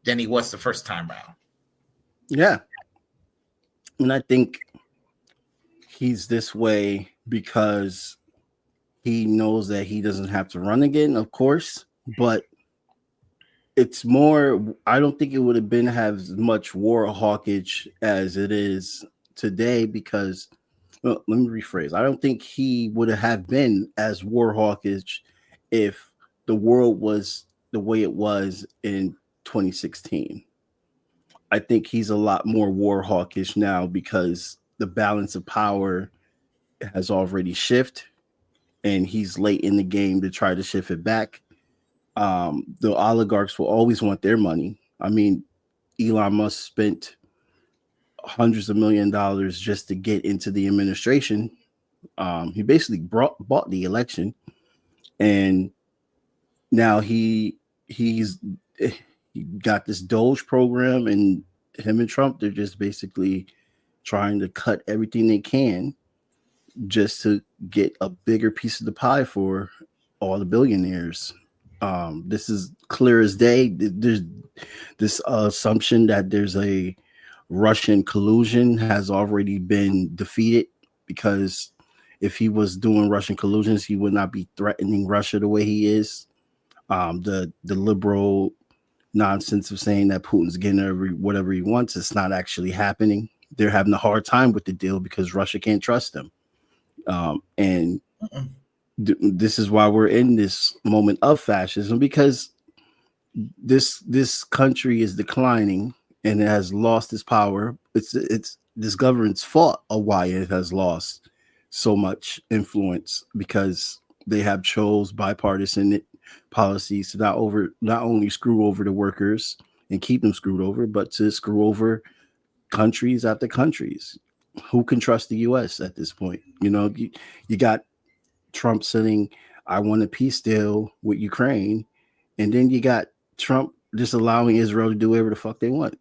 than he was the first time around. Yeah. And I think he's this way because he knows that he doesn't have to run again, of course, but it's more, I don't think it would have been as much war hawkage as it is today because, well, let me rephrase. I don't think he would have been as war hawkish if the world was the way it was in 2016. I think he's a lot more war hawkish now because the balance of power has already shifted and he's late in the game to try to shift it back. The oligarchs will always want their money. I mean, Elon Musk spent hundreds of $1 millions just to get into the administration. He basically bought the election, and now he's he got this Doge program, and him and Trump, they're just basically trying to cut everything they can just to get a bigger piece of the pie for all the billionaires. This is clear as day. There's this assumption that there's a Russian collusion has already been defeated because if he was doing Russian collusions, he would not be threatening Russia the way he is. The liberal nonsense of saying that Putin's getting whatever he wants, it's not actually happening. They're having a hard time with the deal because Russia can't trust them. And this is why we're in this moment of fascism, because this country is declining and it has lost its power. It's this government's fault of why it has lost so much influence, because they have chose bipartisan policies to not only screw over the workers and keep them screwed over, but to screw over countries after countries. Who can trust the U.S. at this point? You got Trump saying, "I want a peace deal with Ukraine," and then you got Trump just allowing Israel to do whatever the fuck they want.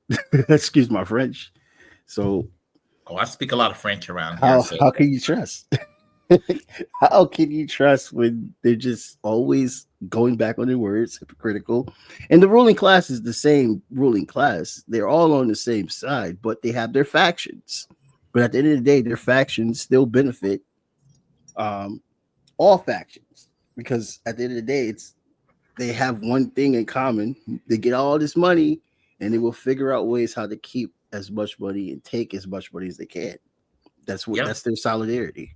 Excuse my French. So, I speak a lot of French around here. How can you trust? How can you trust when they're just always going back on their words, hypocritical? And the ruling class is the same ruling class. They're all on the same side, but they have their factions. But at the end of the day, their factions still benefit all factions, because at the end of the day, they have one thing in common. They get all this money, and they will figure out ways how to keep as much money and take as much money as they can. That's their solidarity.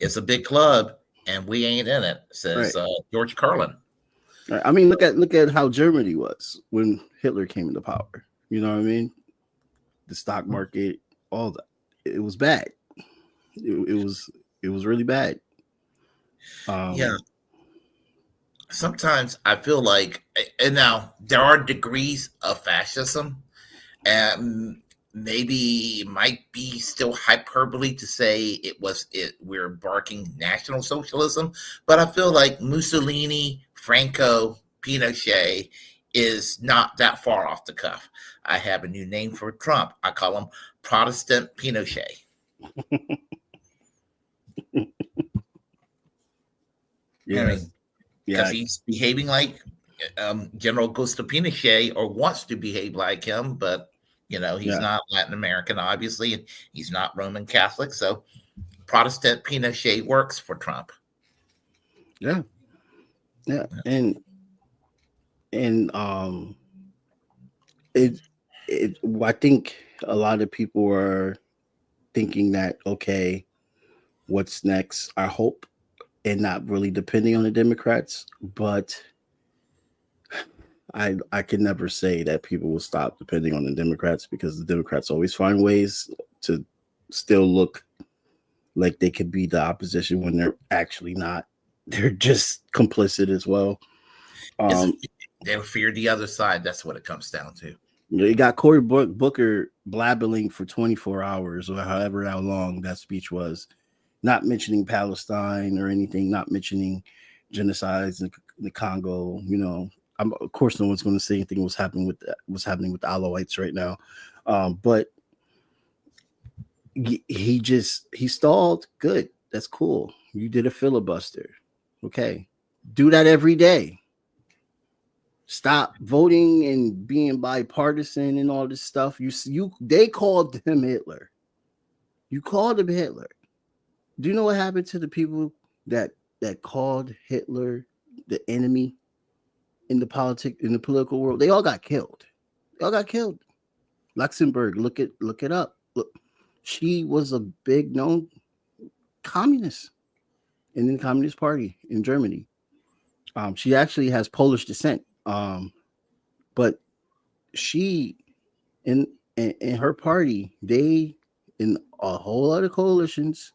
It's a big club, and we ain't in it, says George Carlin. I mean, look at how Germany was when Hitler came into power. You know what I mean? The stock market, all that. It was bad. It was really bad. Sometimes I feel like, and now there are degrees of fascism, and maybe might be still hyperbole to say we're barking National Socialism, but I feel like Mussolini, Franco, Pinochet is not that far off the cuff. I have a new name for Trump. I call him Protestant Pinochet. Yes. Because he's behaving like General Augusto Pinochet, or wants to behave like him, but he's not Latin American, obviously, and he's not Roman Catholic. So Protestant Pinochet works for Trump. Yeah. And I think a lot of people are thinking that, okay, what's next? I hope, and not really depending on the Democrats, but I can never say that people will stop depending on the Democrats, because the Democrats always find ways to still look like they could be the opposition when they're actually not. They're just complicit as well. They fear the other side. That's what it comes down to. You got Cory Booker blabbling for 24 hours or however how long that speech was, not mentioning Palestine or anything, not mentioning genocides in the Congo. Of course, no one's going to say anything what's happening with the Alawites right now, but he stalled. Good, that's cool. You did a filibuster. Okay, do that every day. Stop voting and being bipartisan and all this stuff. They called him Hitler. You called him Hitler. Do you know what happened to the people that called Hitler the enemy in the political world? They all got killed. They all got killed. Luxembourg, look it up. Look, she was a big known communist in the Communist Party in Germany. She actually has Polish descent. But she in, in her party, they in a whole lot of coalitions,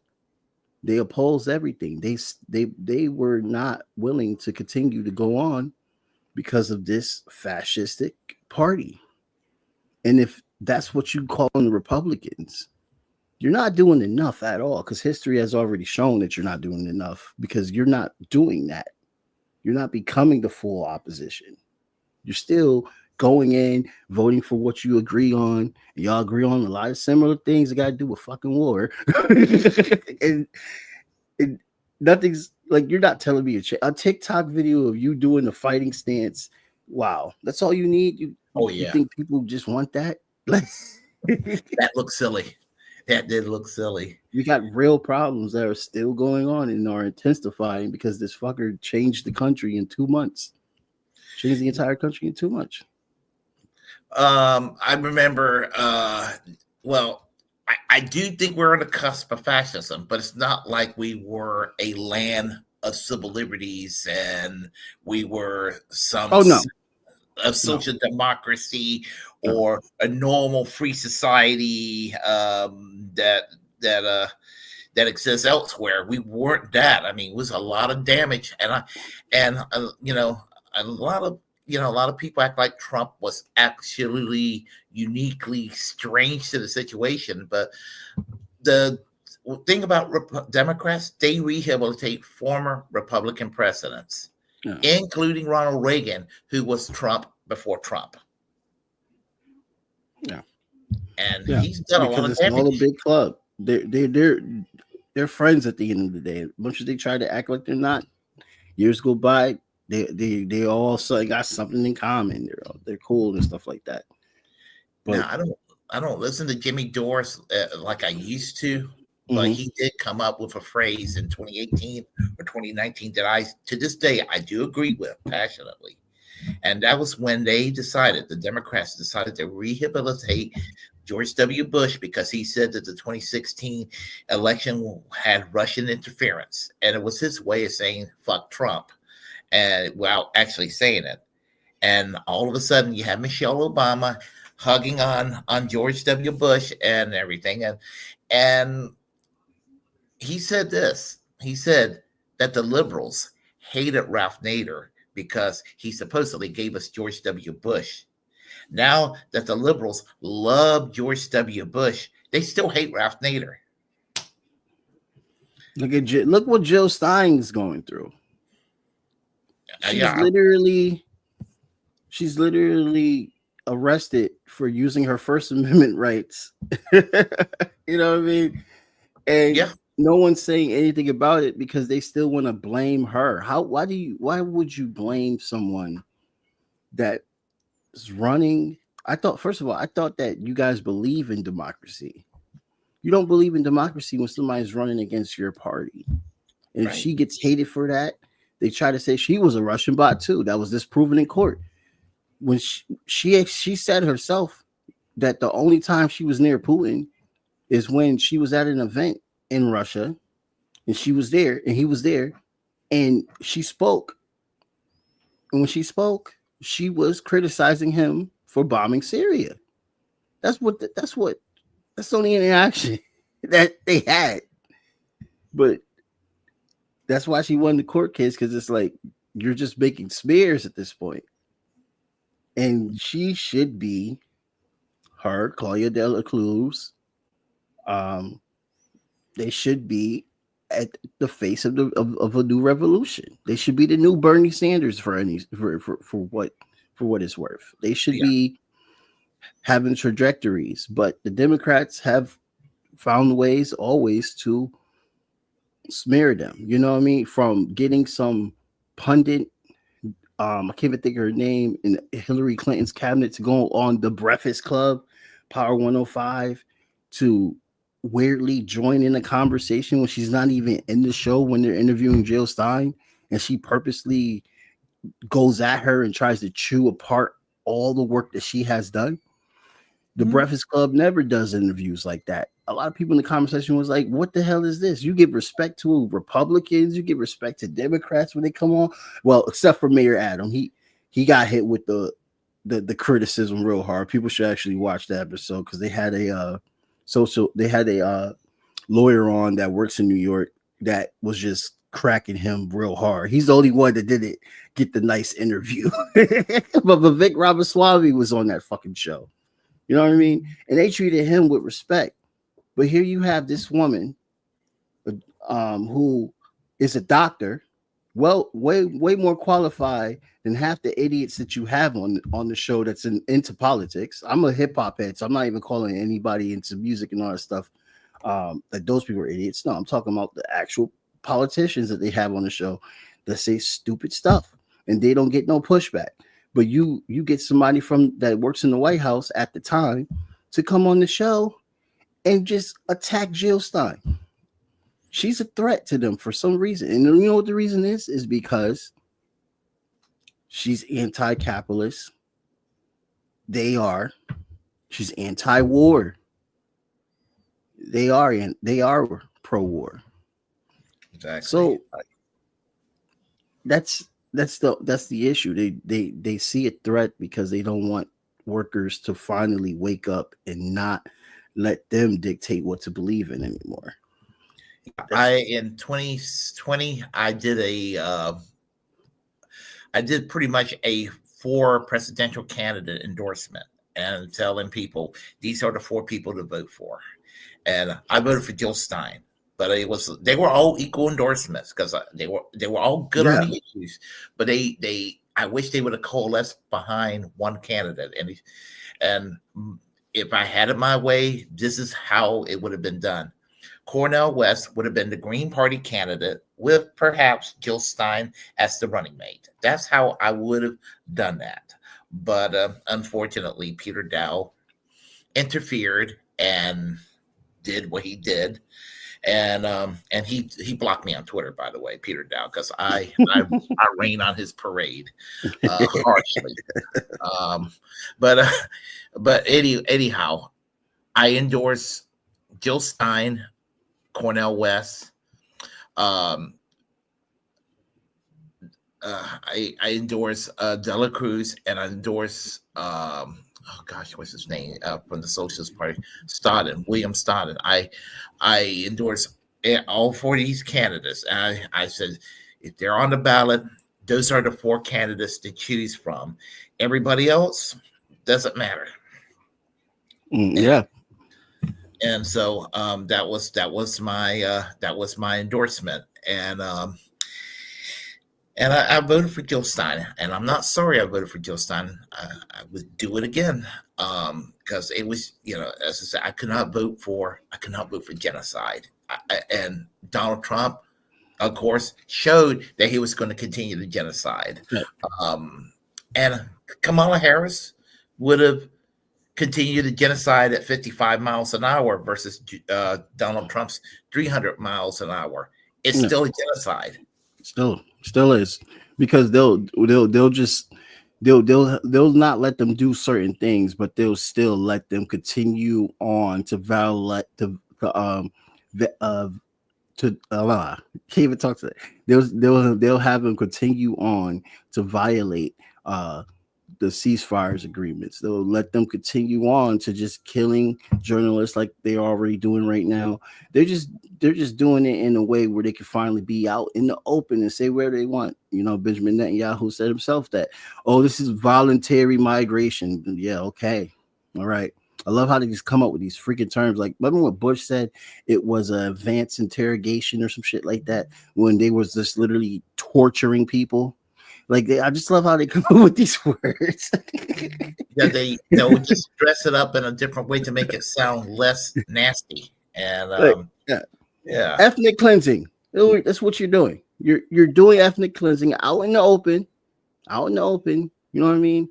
they opposed everything. They were not willing to continue to go on because of this fascistic party. And if that's what you call the Republicans, you're not doing enough at all, because history has already shown that you're not doing enough, because you're not doing that. You're not becoming the full opposition. You're still going in, voting for what you agree on. Y'all agree on a lot of similar things that got to do with fucking war. and, and nothing's like, you're not telling me a TikTok video of you doing the fighting stance. Wow, that's all you need. Oh You yeah, think people just want that? Like, that looks silly. That did look silly. we got real problems that are still going on and are intensifying because this fucker changed the country in 2 months. Changed the entire country in 2 months. I remember. Well, I do think we're on the cusp of fascism, but it's not like we were a land of civil liberties and we were some Oh no, of no, social democracy no. or a normal free society that exists elsewhere. We weren't that. I mean, it was a lot of damage, and you know, a lot of a lot of people act like Trump was actually uniquely strange to the situation, but the thing about Democrats, they rehabilitate former Republican presidents, Yeah. including Ronald Reagan, who was Trump before Trump. Yeah. And Yeah, he's done a lot because of it's all a damage. big club. They're friends at the end of the day. Much as they try to act like they're not, years go by, they all suddenly got something in common. They're cool and stuff like that. But Now I don't listen to Jimmy Doris like I used to, but mhm. he did come up with a phrase in 2018 or 2019 that I to this day I do agree with passionately. And that was when the Democrats decided to rehabilitate George W. Bush because he said that the 2016 election had Russian interference. And it was his way of saying fuck Trump and without actually saying it. And all of a sudden you have Michelle Obama hugging on George W. Bush and everything. And he said this. He said that the liberals hated Ralph Nader because he supposedly gave us George W. Bush. Now that the liberals love George W. Bush, they still hate Ralph Nader. Look what Jill Stein's going through. She's Yeah, literally she's literally arrested for using her First Amendment rights. You know what I mean? And yeah. no one's saying anything about it because they still want to blame her. Why would you blame someone that is running? I thought, first of all, I thought that you guys believe in democracy. You don't believe in democracy when somebody's running against your party. And if Right. she gets hated for that, they try to say she was a Russian bot too. That was disproven in court. When she said herself that the only time she was near Putin is when she was at an event in Russia and she was there and he was there and she spoke. And when she spoke, she was criticizing him for bombing Syria. That's the only interaction that they had. But that's why she won the court case, because it's like you're just making smears at this point. And she should be her, Claudia de la Cruz. Um, they should be at the face of a new revolution. They should be the new Bernie Sanders for what it's worth. They should Yeah. be having trajectories, but the Democrats have found ways always to smear them. You know what I mean? From getting some pundit I can't even think of her name, in Hillary Clinton's cabinet to go on the Breakfast Club, Power 105, to weirdly join in a conversation when she's not even in the show when they're interviewing Jill Stein, and she purposely goes at her and tries to chew apart all the work that she has done. The Mhm. Breakfast Club never does interviews like that. A lot of people in the conversation was like, "What the hell is this? You give respect to Republicans, you give respect to Democrats when they come on." Well, except for Mayor Adam, he got hit with the criticism real hard. People should actually watch that episode because they had a lawyer on that works in New York that was just cracking him real hard. He's the only one that didn't get the nice interview, but Vivek Ramaswamy was on that fucking show. You know what I mean? And they treated him with respect. But here you have this woman, who is a doctor, well, way more qualified than half the idiots that you have on the show that's into politics. I'm a hip hop head, so I'm not even calling anybody into music and all that stuff. That those people are idiots. No, I'm talking about the actual politicians that they have on the show that say stupid stuff and they don't get no pushback. But you get somebody from that works in the White House at the time to come on the show and just attack Jill Stein. She's a threat to them for some reason. And you know what the reason is because she's anti-capitalist. They are. She's anti-war. They are pro-war. Exactly. So that's the issue. They see a threat because they don't want workers to finally wake up and not let them dictate what to believe in anymore. That's In 2020, I did pretty much a four presidential candidate endorsement and telling people these are the four people to vote for. And I voted for Jill Stein, but they were all equal endorsements because they were all good on yeah. the issues. But they I wish they would have coalesced behind one candidate. And if I had it my way, this is how it would have been done. Cornel West would have been the Green Party candidate with perhaps Jill Stein as the running mate. That's how I would have done that. But unfortunately, Peter Dow interfered and did what he did, and he blocked me on Twitter, by the way, Peter Dow, because I rain on his parade harshly. Um, but anyhow, I endorse Jill Stein, Cornel West. Um, I endorse Dela Cruz, and I endorse oh gosh, what's his name from the Socialist Party, William Stodden. I endorse all four of these candidates, and I said if they're on the ballot, those are the four candidates to choose from. Everybody else doesn't matter. Yeah. And so that was my endorsement, and I voted for Jill Stein, and I'm not sorry I voted for Jill Stein. I would do it again because it was, as I said, I could not vote for genocide. And Donald Trump, of course, showed that he was going to continue the genocide. Yeah. And Kamala Harris would have continued the genocide at 55 miles an hour versus Donald Trump's 300 miles an hour. It's Yeah. still a genocide. Still is, because they'll just they'll not let them do certain things, but they'll still let them continue on to violate to can't even talk to that. They'll have them continue on to violate the ceasefires agreements. They'll let them continue on to just killing journalists like they're already doing right now. They're just doing it in a way where they can finally be out in the open and say where they want. Benjamin Netanyahu said himself that, oh, this is voluntary migration. Yeah, okay. All right. I love how they just come up with these freaking terms. Like, remember what Bush said? It was an advanced interrogation or some shit like that, when they was just literally torturing people. Like, I just love how they come up with these words. Yeah, they'll just dress it up in a different way to make it sound less nasty. And Like, yeah. yeah, Ethnic cleansing. That's what you're doing. You're doing ethnic cleansing out in the open, out in the open. You know what I mean?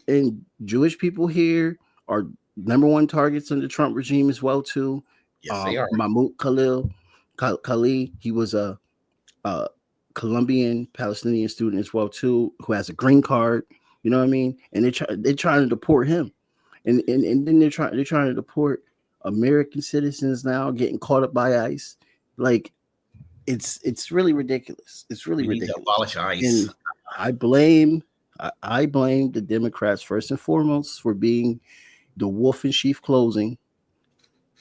And Jewish people here are number one targets in the Trump regime as well too. Yes, they are. Mahmoud Khalil, he was a Colombian Palestinian student as well too, who has a green card. You know what I mean? And they're trying to deport him, and then they're trying to deport American citizens now, getting caught up by ICE. Like it's really ridiculous. It's really We need to ridiculous, abolish ICE. and I blame I blame the Democrats first and foremost for being the wolf in sheep clothing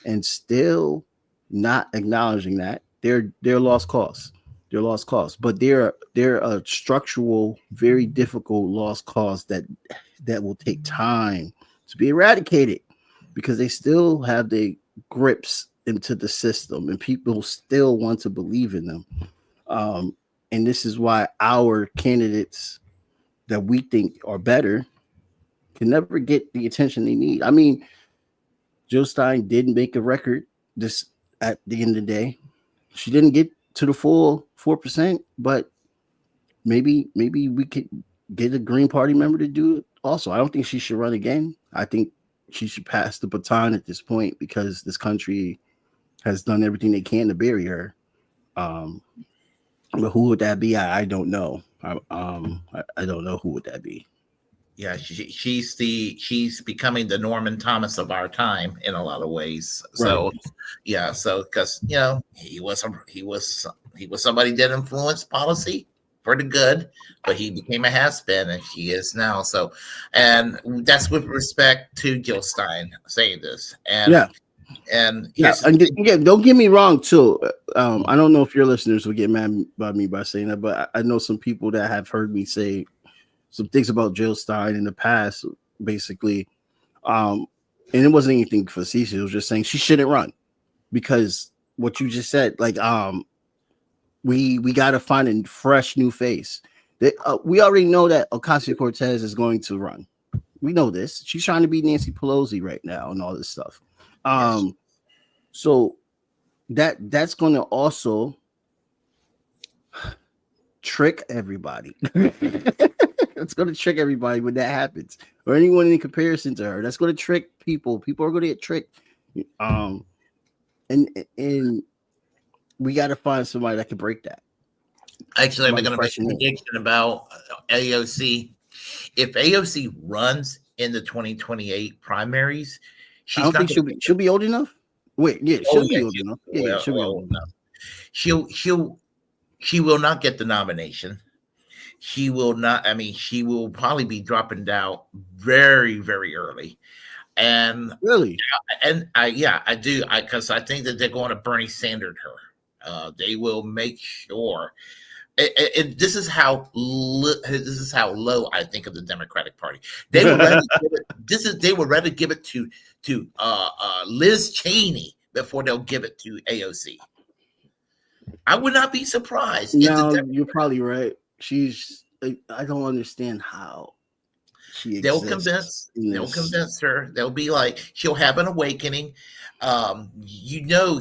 and still not acknowledging that they're lost cause. They're lost cause, but they're a structural, very difficult lost cause that will take time to be eradicated because they still have the grips into the system and people still want to believe in them. Um, and this is why our candidates that we think are better can never get the attention they need. I mean, Jill Stein did make a record this at the end of the day. She didn't get to the full 4%, but maybe we could get a Green Party member to do it. Also, I don't think she should run again. I think she should pass the baton at this point because this country has done everything they can to bury her. Um, but who would that be? I don't know. I don't know who would that be. Yeah, she's becoming the Norman Thomas of our time in a lot of ways. Right. So, yeah, so because he was somebody that influenced policy for the good, but he became a has been, and she is now. So, and that's with respect to Jill Stein saying this, Yeah. and Yeah, here's the and thing. again, don't get me wrong too. I don't know if your listeners will get mad by me by saying that, but I know some people that have heard me say some things about Jill Stein in the past, basically. Um, and it wasn't anything facetious. It was just saying she shouldn't run because what you just said, like, we got to find a fresh new face. We already know that Ocasio Cortez is going to run. We know this. She's trying to be Nancy Pelosi right now and all this stuff. Yes, Um, so that's going to also trick everybody. It's going to trick everybody when that happens, or anyone in comparison to her. That's going to trick people. People are going to get tricked. Um, and we got to find somebody that can break that. actually, I'm Somebody going to make fresh a and new. prediction about AOC. If AOC runs in the 2028 primaries, I she's don't not think going to. she'll be old enough. Wait, yeah, Oh she'll yeah, be old enough. Yeah, well, she'll be old well, enough. she'll she will not get the nomination. She will not. I mean, she will probably be dropping out very early. And Really? I do. Because I think that they're going to Bernie Sanders her. They will make sure. This is this is how low I think of the Democratic Party. They would rather give it. They would rather give it to Liz Cheney before they'll give it to AOC. I would not be surprised if No, you're probably right. I don't understand how she exists in they'll this. convince her. They'll be like, she'll have an awakening. You know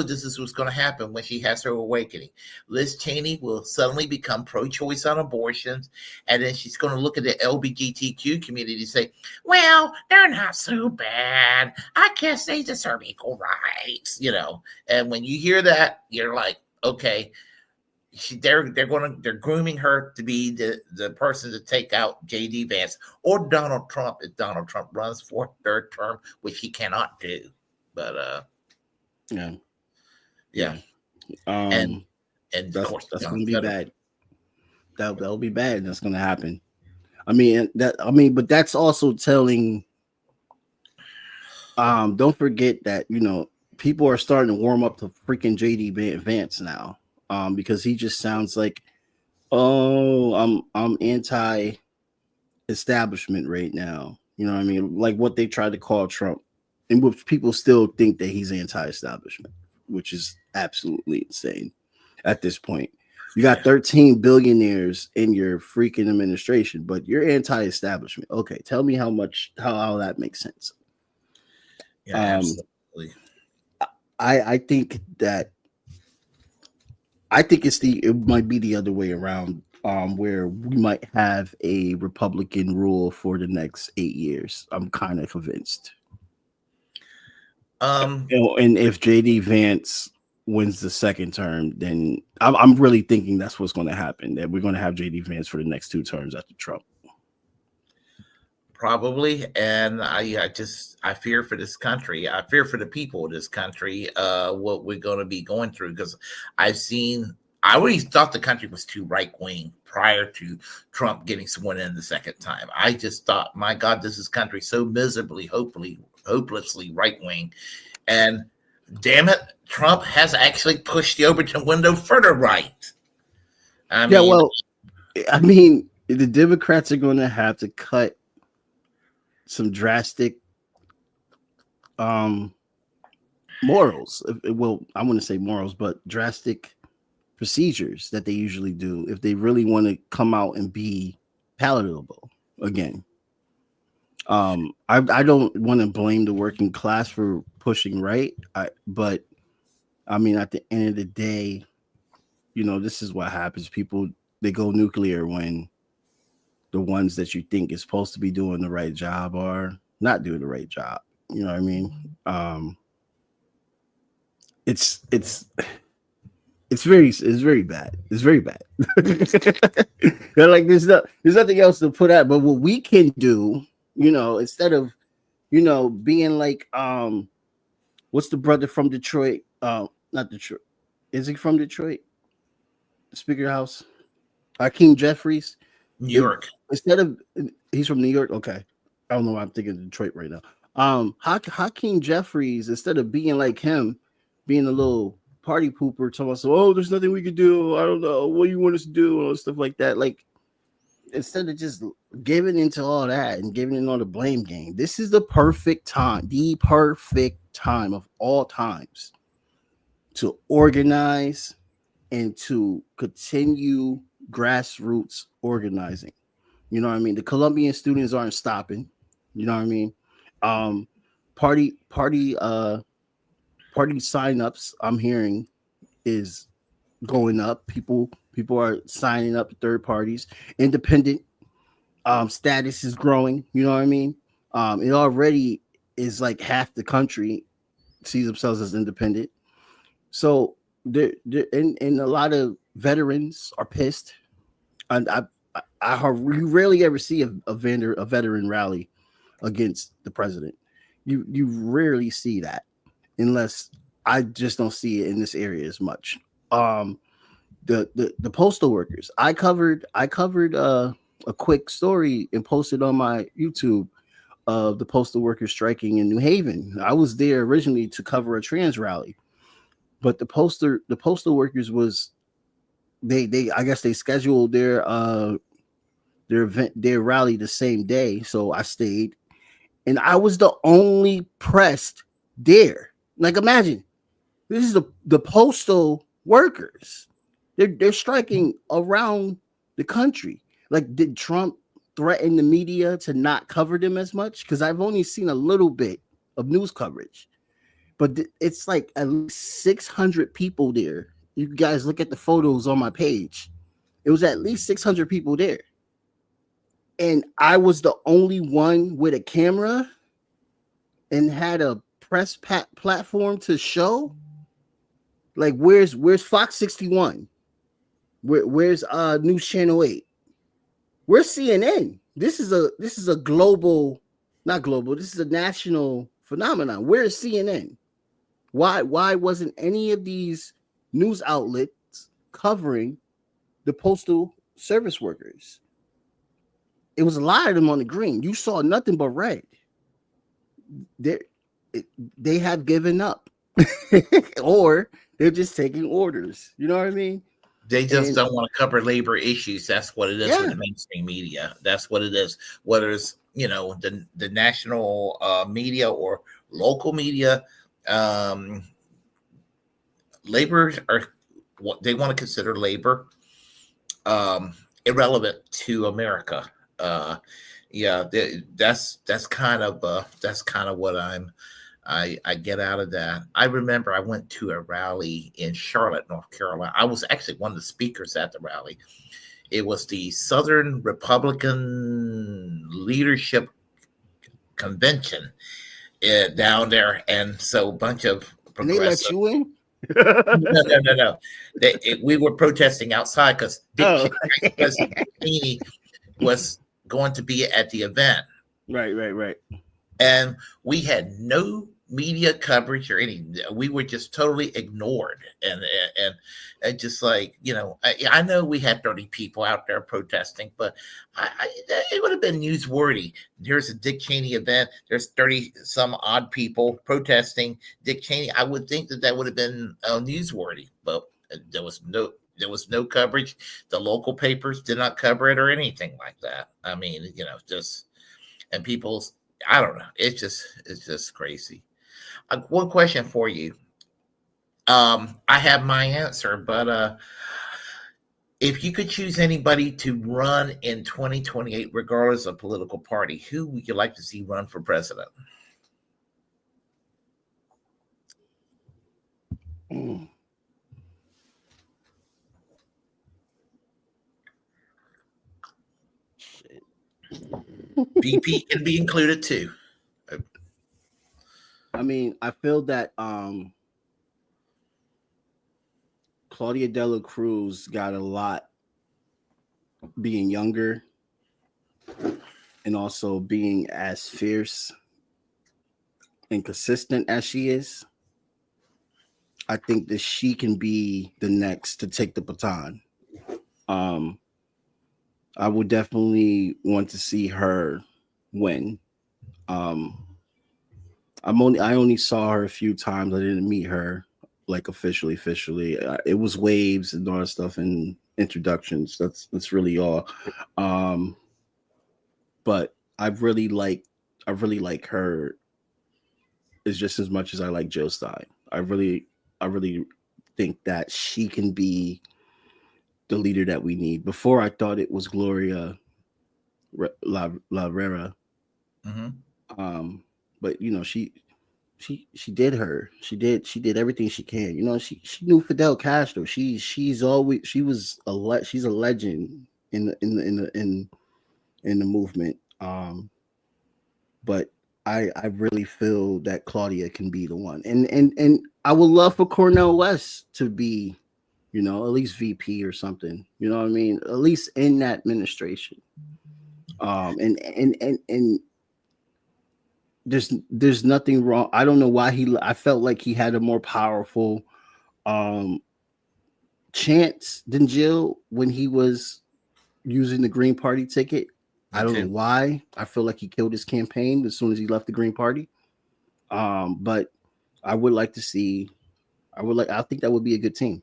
this is what's going to happen when she has her awakening. Liz Cheney will suddenly become pro-choice on abortions, and then she's going to look at the LGBTQ community and say, well, they're not so bad. I guess they deserve equal rights, And when you hear that, you're like, okay, they're grooming her to be the person to take out JD Vance or Donald Trump if Donald Trump runs for a third term, which he cannot do. But Yeah, yeah, yeah. and Um, and of that's course that's John gonna be Fetterman. bad. That'll be bad. That's gonna happen. But that's also telling. Don't forget that people are starting to warm up to freaking JD Vance now. Because he just sounds like, oh, I'm anti establishment right now. You know what I mean? Like what they tried to call Trump, and which people still think that he's anti-establishment, which is absolutely insane at this point. You got Yeah, 13 billionaires in your freaking administration, but you're anti-establishment. Okay, tell me how that makes sense. yeah, Um, absolutely. I think that it might be the other way around. where we might have a Republican rule for the next 8 years. I'm kind of convinced. Um, And if JD Vance wins the second term, then I'm really thinking that's what's going to happen. That we're going to have JD Vance for the next 2 terms after Trump. Probably, and I fear for this country. I fear for the people of this country. What we're going to be going through, because I've seen. I always thought the country was too right wing prior to Trump getting sworn in the second time. I just thought, my God, this is country so miserably, hopelessly right wing, and damn it, Trump has actually pushed the Overton window further right. I Yeah, mean, well, I mean, the Democrats are going to have to cut some drastic um morals. Well, I wouldn't say morals, but drastic procedures that they usually do if they really want to come out and be palatable again. I don't want to blame the working class for pushing right. But I mean, at the end of the day, this is what happens. People, they go nuclear when the ones that you think is supposed to be doing the right job are not doing the right job. You know what I mean? It's it's it's very bad. It's very bad. Like there's nothing else to put out. But what we can do, instead of being like what's the brother from Detroit? Not Detroit. Is he from Detroit? Speaker House. Hakeem Jeffries. New If York. instead of he's from New York, okay. I don't know why I'm thinking of Detroit right now. Hakeem Jeffries, instead of being like him, being a little party pooper, talking about, so, oh, there's nothing we could do. I don't know what you want us to do, and stuff like that. Like, instead of just giving into all that and giving in all the blame game, this is the perfect time of all times to organize and to continue grassroots organizing. You know what I mean? The Colombian students aren't stopping. You know what I mean? Um, party party party signups I'm hearing is going up. People are signing up third parties. Independent status is growing. You know what I mean? It already is like half the country sees themselves as independent. So and a lot of veterans are pissed. And you rarely ever see a veteran rally against the president. You rarely see that unless I just don't see it in this area as much. Um, the postal workers. I covered a quick story and posted on my YouTube of the postal workers striking in New Haven. I was there originally to cover a trans rally, but the postal workers was they I guess they scheduled their event, their rally the same day, so I stayed, and I was the only pressed there. Like, imagine this is the postal workers. They're striking around the country. Like, did Trump threaten the media to not cover them as much? Because I've only seen a little bit of news coverage, but it's like at least 600 people there. You guys look at the photos on my page. It was at least 600 people there, and I was the only one with a camera and had a platform to show. Like, where's Fox 61? Where's News Channel 8? Where's CNN? This is a global, not global. This is a national phenomenon. Where is CNN? Why wasn't any of these news outlets covering the postal service workers? It was a lot of them on the green. You saw nothing but red. They they have given up, or they're just taking orders. You know what I mean? They just And don't want to cover labor issues. That's what it is with yeah, the mainstream media. That's what it is. Whether it's the national media or local media, um, labor are what they want to consider labor irrelevant to America. Uh, yeah, that's kind of what I get out of that. I remember I went to a rally in Charlotte, North Carolina. I was actually one of the speakers at the rally, It was the Southern Republican Leadership Convention down there, and so a bunch of And they let progressive. you in? No. We were protesting outside because Oh. President Cheney was going to be at the event, Right. and we had no media coverage or any. We were just totally ignored, and just like I know we had 30 people out there protesting, but it would have been newsworthy. Here's a Dick Cheney event. There's 30 some odd people protesting Dick Cheney. I would think that would have been newsworthy, but there was no. There was no coverage. The local papers did not cover it or anything like that. I mean, just and people's I don't know. It's just crazy. One question for you. I have my answer, but if you could choose anybody to run in 2028, regardless of political party, who would you like to see run for president? Mm. Shit. VP can be included too. I mean, I feel that Claudia Dela Cruz got a lot being younger and also being as fierce and consistent as she is. I think that she can be the next to take the baton. Um, I would definitely want to see her win. Um, I only saw her a few times. I didn't meet her like officially. It was waves and all that stuff and introductions. That's really all. Um, but I really like her as just as much as I like Joe Stein. I really think that she can be the leader that we need. Before I thought it was Gloria La Rera. Mm-hmm. Um, but she did her. She did everything she can. She knew Fidel Castro. She's a legend in the movement. But I really feel that Claudia can be the one. And I would love for Cornel West to be, at least VP or something. You know what I mean? At least in that administration. And there's nothing wrong. I don't know why I felt like he had a more powerful um chance than Jill when he was using the Green Party ticket. Me I don't know too. why. I feel like he killed his campaign as soon as he left the Green Party. But I would like to see. I think that would be a good team.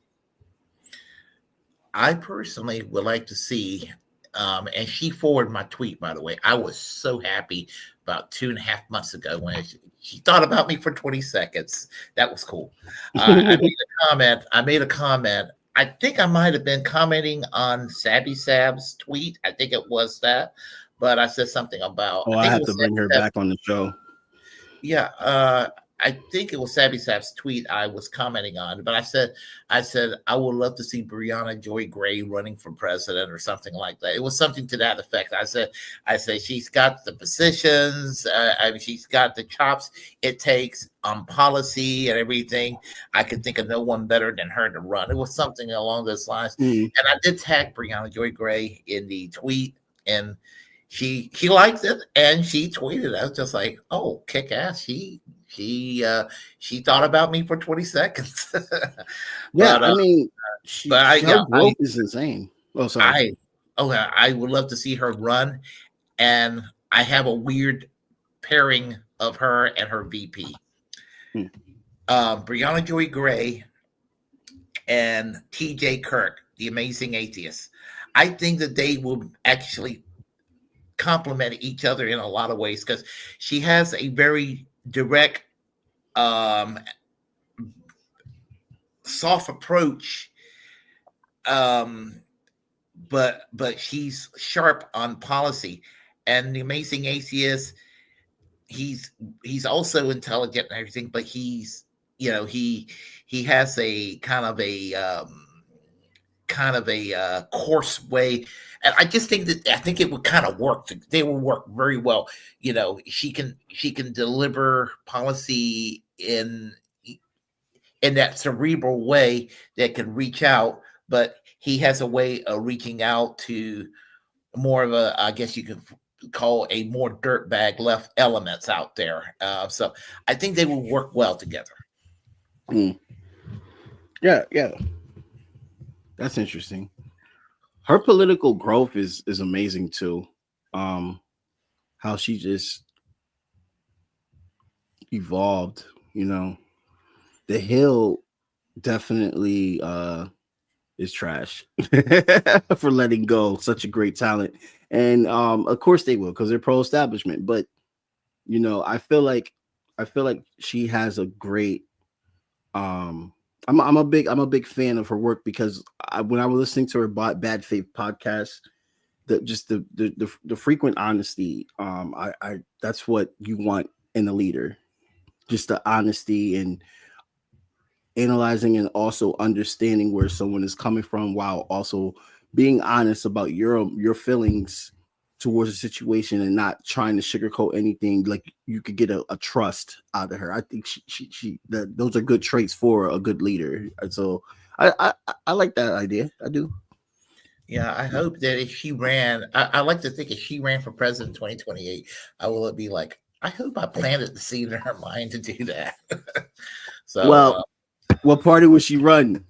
I personally would like to see, and she forwarded my tweet, by the way. I was so happy about 2.5 months ago when she thought about me for 20 seconds. That was cool. I made a comment. I think I might have been commenting on Sabby Sab's tweet. I think it was that. But I said something about, Oh, I I think it have was to bring her Sabby Sab. back on the show. Yeah, I think it was Savvy Sap's tweet I was commenting on, but I said I would love to see Brianna Joy Gray running for president or something like that. It was something to that effect. I said she's got the positions. I mean, she's got the chops it takes on policy and everything. I could think of no one better than her to run. It was something along those lines, Mm. and I did tag Brianna Joy Gray in the tweet and she liked it and she tweeted. I was just like, oh, kick ass. She thought about me for 20 seconds. Yeah, but I mean, but I her yeah, growth is insane. Oh, sorry. I I would love to see her run, and I have a weird pairing of her and her VP. Mm. Brianna Joy Gray and TJ Kirk, the amazing atheist. I think that they will actually complement each other in a lot of ways because she has a very direct, um, soft approach, um, but she's sharp on policy. And the amazing atheist, he's he's also intelligent and everything, but he has a kind of a kind of a coarse way. And I think it would kind of work. They will work very well. You know, she can deliver policy in that cerebral way that can reach out, but he has a way of reaching out to more of a, I guess you could call a more dirtbag left elements out there. So I think they will work well together. Mm. Yeah, yeah, that's interesting. Her political growth is amazing too. Um, how she just evolved. You know, the Hill definitely is trash for letting go such a great talent, and of course they will because they're pro establishment. But you know, I feel like she has a great I'm a big fan of her work because when I was listening to her Bad Faith podcast, the frequent honesty, I that's what you want in a leader, just the honesty and analyzing and also understanding where someone is coming from while also being honest about your feelings towards a situation and not trying to sugarcoat anything. Like you could get a trust out of her. I think those are good traits for a good leader. And so I like that idea. I do. Yeah, I hope that if she ran, I like to think if she ran for president in 2028, I will be like, I hope I planted the seed in her mind to do that. So Well, what party would she run?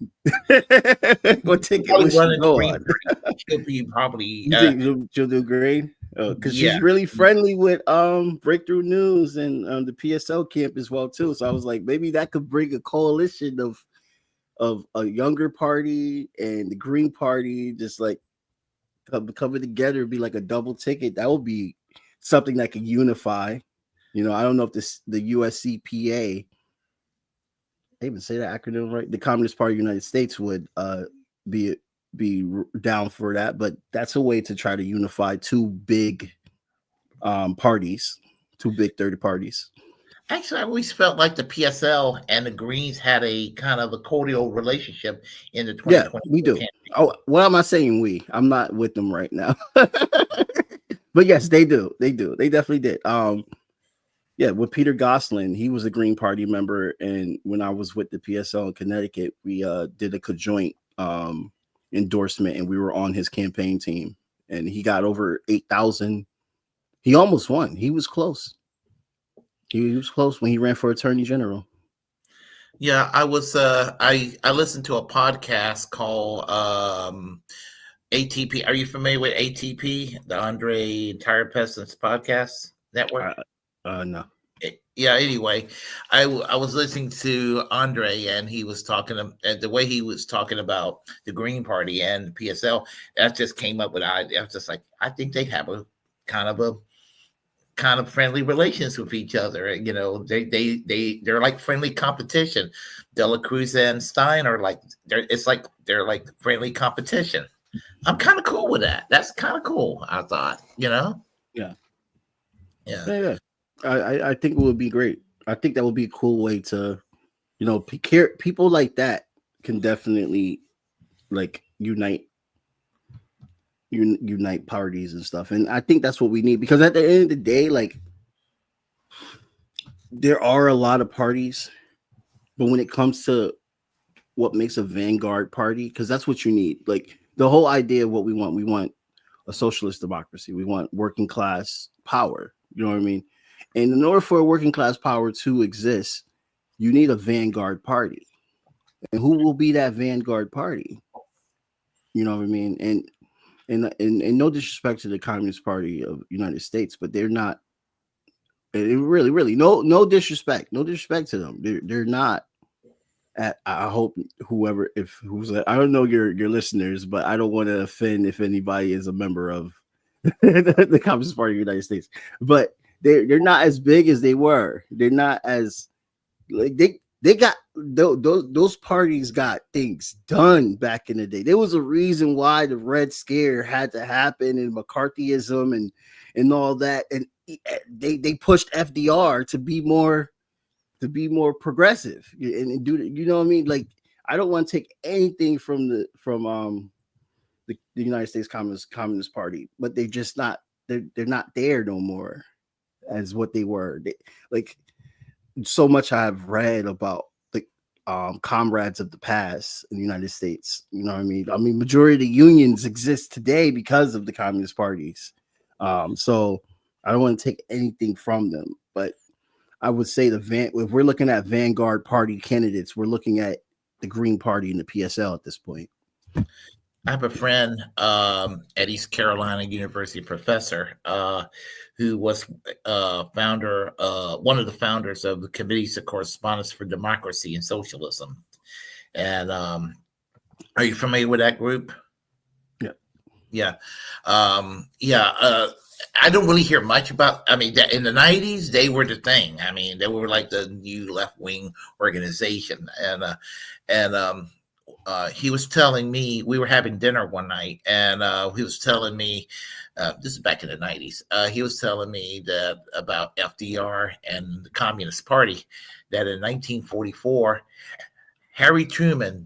What ticket probably would she running the go Green on? Party. She'll be probably, You think she'll do great? Because yeah, she's really friendly with Breakthrough News and the PSL camp as well too. So I was like, maybe that could bring a coalition of a younger party and the Green Party, just like coming together, be like a double ticket. That would be something that could unify. You know, I don't know if the USCPA, I even say that acronym right, the Communist Party of the United States would be down for that, but that's a way to try to unify two big parties, two big 30 parties. actually, I always felt like the PSL and the Greens had a kind of a cordial relationship in the Yeah, we 2024 do. campaign. Oh, well, am I saying we? I'm not with them right now. But yes, they do. They do. They definitely did. Yeah, with Peter Gosselin, he was a Green Party member, and when I was with the PSL in Connecticut, we did a conjoint endorsement, and we were on his campaign team, and he got over 8,000. He almost won. He was close. He was close when he ran for attorney general. Yeah, I listened to a podcast called ATP. Are you familiar with ATP, the Andre Tire Peasants podcast network? Uh, no. Yeah, anyway, I was listening to Andre, and he was talking, and the way he was talking about the Green Party and the PSL, that just came up with I was just like, I think they have kind of a kind of friendly relations with each other. You know, they're like friendly competition. Dela Cruz and Stein are like they're like friendly competition. I'm kind of cool with that. That's kind of cool. I thought, you know, Yeah. yeah. Yeah, yeah. I think it would be great. I think that would be a cool way to, you know, people like that can definitely like unite parties and stuff. And I think that's what we need because at the end of the day, like there are a lot of parties, but when it comes to what makes a vanguard party, because that's what you need. Like the whole idea of what we want a socialist democracy. We want working class power. You know what I mean? And in order for a working class power to exist, you need a vanguard party. And who will be that vanguard party? You know what I mean? And no disrespect to the Communist Party of United States, but they're not. Really, no disrespect, no disrespect to them. They're not. I hope I don't know your listeners, but I don't want to offend if anybody is a member of the Communist Party of the United States. But they're not as big as they were. They're not as like they got those parties got things done back in the day. There was a reason why the Red Scare had to happen and McCarthyism and all that, and they pushed FDR to be more progressive and do you know what I mean? Like I don't want to take anything from the United States Communist Party, but they're not there no more as what they were. Like so much I've read about the comrades of the past in the United States. You know what I mean? I mean, majority of the unions exist today because of the communist parties. So I don't want to take anything from them, but I would say if we're looking at Vanguard Party candidates, we're looking at the Green Party and the PSL at this point. I have a friend at East Carolina University professor who was one of the founders of the Committees of Correspondence for Democracy and Socialism. And are you familiar with that group? Yeah. Yeah. I don't really hear much about. I mean, in the '90s, they were the thing. I mean, they were like the new left wing organization, and he was telling me, we were having dinner one night, and he was telling me, this is back in the '90s. He was telling me that about FDR and the Communist Party, that in 1944. Harry Truman,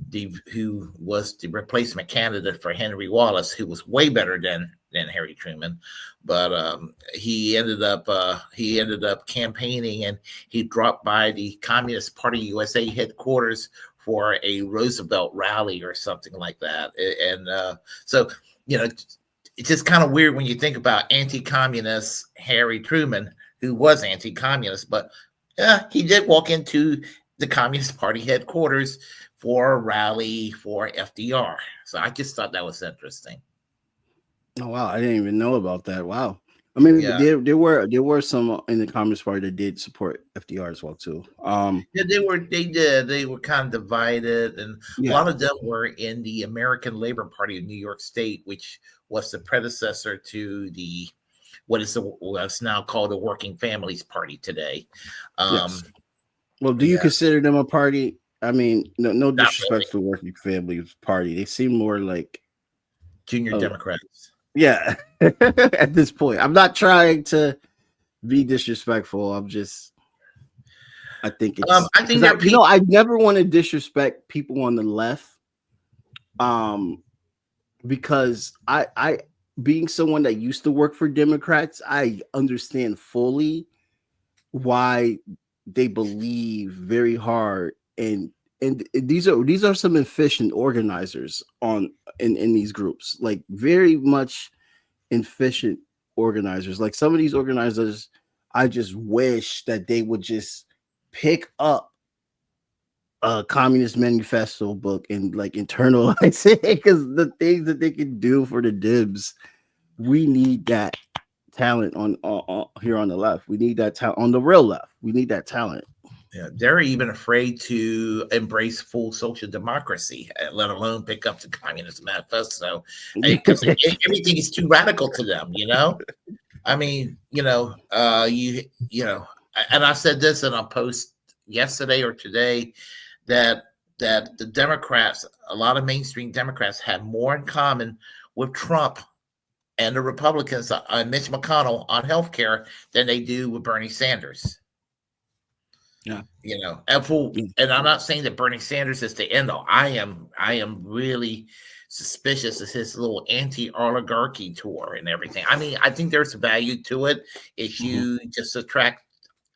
who was the replacement candidate for Henry Wallace, who was way better than Harry Truman, but he ended up campaigning, and he dropped by the Communist Party USA headquarters for a Roosevelt rally or something like that. And so, it's just kind of weird when you think about anti-communist Harry Truman, who was anti-communist, but he did walk into the Communist Party headquarters for a rally for FDR. So I just thought that was interesting. Oh wow, I didn't even know about that. Wow. I mean, Yeah. there were some in the Communist Party that did support FDR as well too. Yeah, they were kind of divided, and a lot of them were in the American Labor Party of New York State, which was the predecessor to what's now called the Working Families Party today. Yes. Well, do you consider them a party? I mean, no disrespect to the Working Families Party. They seem more like junior Democrats. Yeah. At this point, I'm not trying to be disrespectful. I think it's. I think I never want to disrespect people on the left. Because I being someone that used to work for Democrats, I understand fully why they believe very hard, and these are some efficient organizers in these groups, like very much efficient organizers. Like some of these organizers, I just wish that they would just pick up a Communist Manifesto book and like internalize it, because the things that they can do for the dibs, we need that talent on here on the left. We need that talent on the real left. We need that talent. Yeah, they're even afraid to embrace full social democracy, let alone pick up the Communist Manifesto, because everything is too radical to them. I mean, and I said this in a post yesterday or today that the Democrats, a lot of mainstream Democrats, have more in common with Trump and the Republicans, Mitch McConnell, on healthcare than they do with Bernie Sanders. Yeah, and I'm not saying that Bernie Sanders is the end all. I am really suspicious of his little anti-oligarchy tour and everything. I mean, I think there's value to it if you just subtract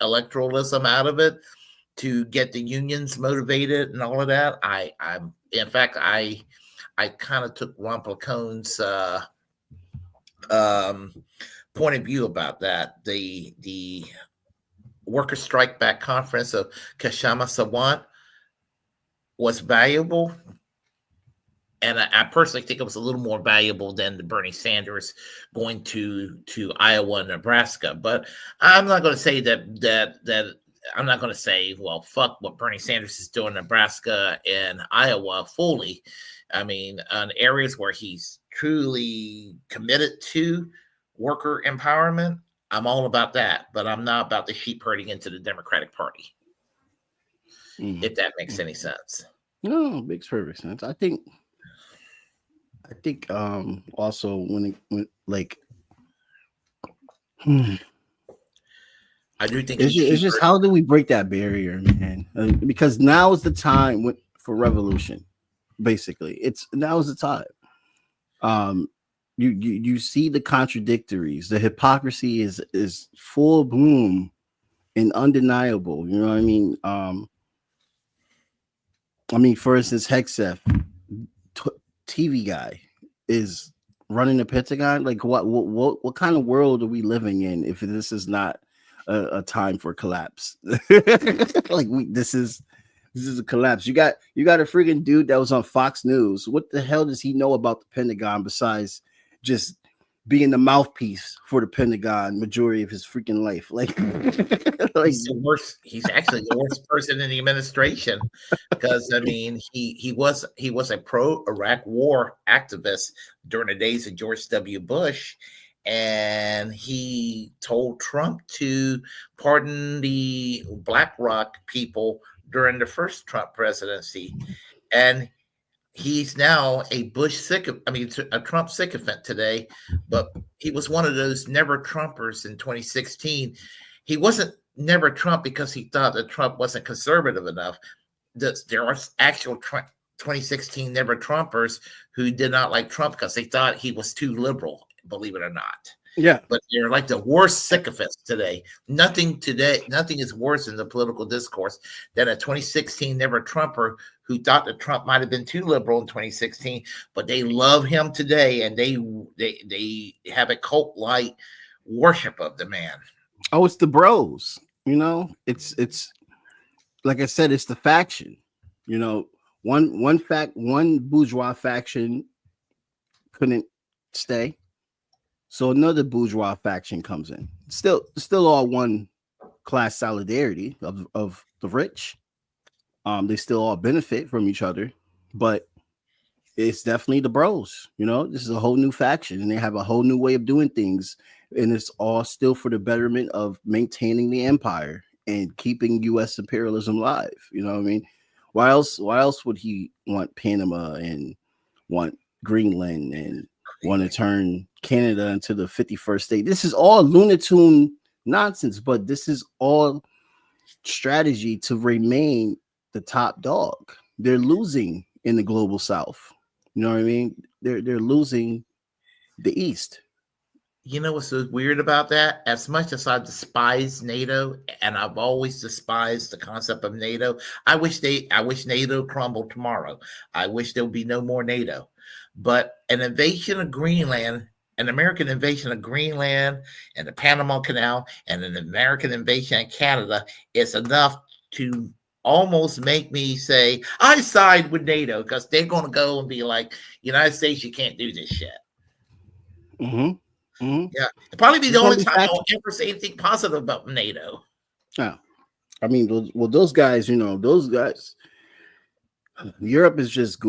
electoralism out of it to get the unions motivated and all of that. In fact, I kind of took Ron Placone's point of view about that. The Worker Strike Back Conference of Kashama Sawant was valuable, and I personally think it was a little more valuable than the Bernie Sanders going to Iowa and Nebraska. But I'm not going to say that I'm not going to say, well, fuck what Bernie Sanders is doing in Nebraska and Iowa fully. I mean, on areas where he's truly committed to worker empowerment, I'm all about that, but I'm not about the sheep herding into the Democratic Party. If that makes any sense. No, it makes perfect sense. I think also when I do think it's just how do we break that barrier, man? Because now is the time for revolution. Basically, now is the time. Um, you see the contradictories. The hypocrisy is full bloom and undeniable. You know what I mean? For instance, Hexeth, t- TV guy, is running the Pentagon. Like, what kind of world are we living in if this is not a time for collapse? Like, this is a collapse. You got a freaking dude that was on Fox News. What the hell does he know about the Pentagon besides just being the mouthpiece for the Pentagon majority of his freaking life? Like, like He's the worst. He's actually the worst person in the administration because I mean he was a pro Iraq war activist during the days of George W. Bush, and he told Trump to pardon the BlackRock people during the first Trump presidency, and he's now a Bush a Trump sycophant today, but he was one of those never Trumpers in 2016. He wasn't never Trump because he thought that Trump wasn't conservative enough. There are actual 2016 never Trumpers who did not like Trump because they thought he was too liberal, believe it or not. yeah, But they're like the worst sycophants today. Nothing is worse in the political discourse than a 2016 never Trumper who thought that Trump might have been too liberal in 2016, but they love him today and they have a cult like worship of the man. oh, it's the bros. It's like I said, it's the faction. You know, one bourgeois faction couldn't stay, so another bourgeois faction comes in. Still all one class solidarity of the rich. They still all benefit from each other, but it's definitely the bros. This is a whole new faction, and they have a whole new way of doing things, and it's all still for the betterment of maintaining the empire and keeping U.S. imperialism alive. You know what I mean? Why else? Why else would he want Panama and want Greenland and want to turn Canada into the 51st state? This is all lunatune nonsense, but this is all strategy to remain the top dog. They're losing in the global south. You know what I mean? They're losing the East. You know what's so weird about that? As much as I despise NATO, and I've always despised the concept of NATO, I wish NATO crumbled tomorrow. I wish there would be no more NATO. But an invasion of Greenland, an American invasion of Greenland and the Panama Canal, and an American invasion of Canada is enough to almost make me say I side with NATO because they're going to go and be like, United States, you can't do this shit. Mm-hmm. Mm-hmm. Yeah, it'll probably be the It's gonna only be time I'll factions. ever say anything positive about NATO. Yeah. I mean, those guys, those guys, Europe is just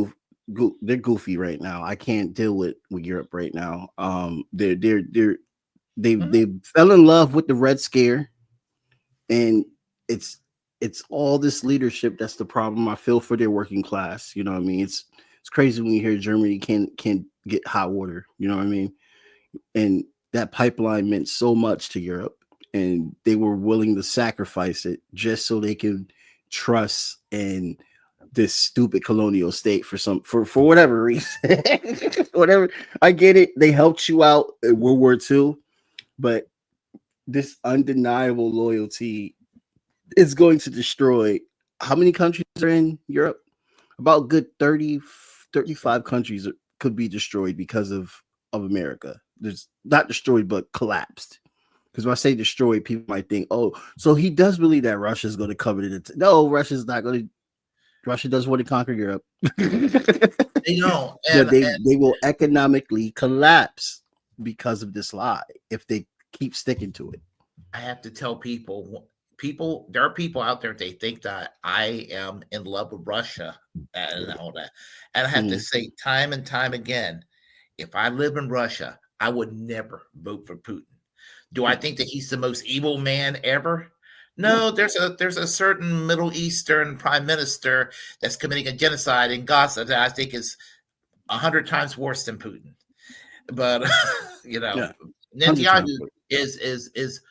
they're goofy right now. I can't deal with Europe right now. They fell in love with the Red Scare, and it's it's all this leadership that's the problem. I feel for their working class. You know what I mean? It's crazy when you hear Germany can't get hot water. You know what I mean? And that pipeline meant so much to Europe, and they were willing to sacrifice it just so they could trust in this stupid colonial state for whatever reason. Whatever, I get it. They helped you out in World War II, but this undeniable loyalty is going to destroy how many countries are in Europe? About good 35 countries could be destroyed because of America. There's not destroyed, but collapsed. Because when I say destroyed, people might think, oh, so he does believe that Russia is going to cover it. No, Russia's not going to. Russia does want to conquer Europe. You know, But they will economically collapse because of this lie if they keep sticking to it. I have to tell people, there are people out there, they think that I am in love with Russia and all that. And I have to say time and time again, if I live in Russia, I would never vote for Putin. Do I think that he's the most evil man ever? No, there's a certain Middle Eastern prime minister that's committing a genocide in Gaza that I think is 100 times worse than Putin. But Yeah, Netanyahu is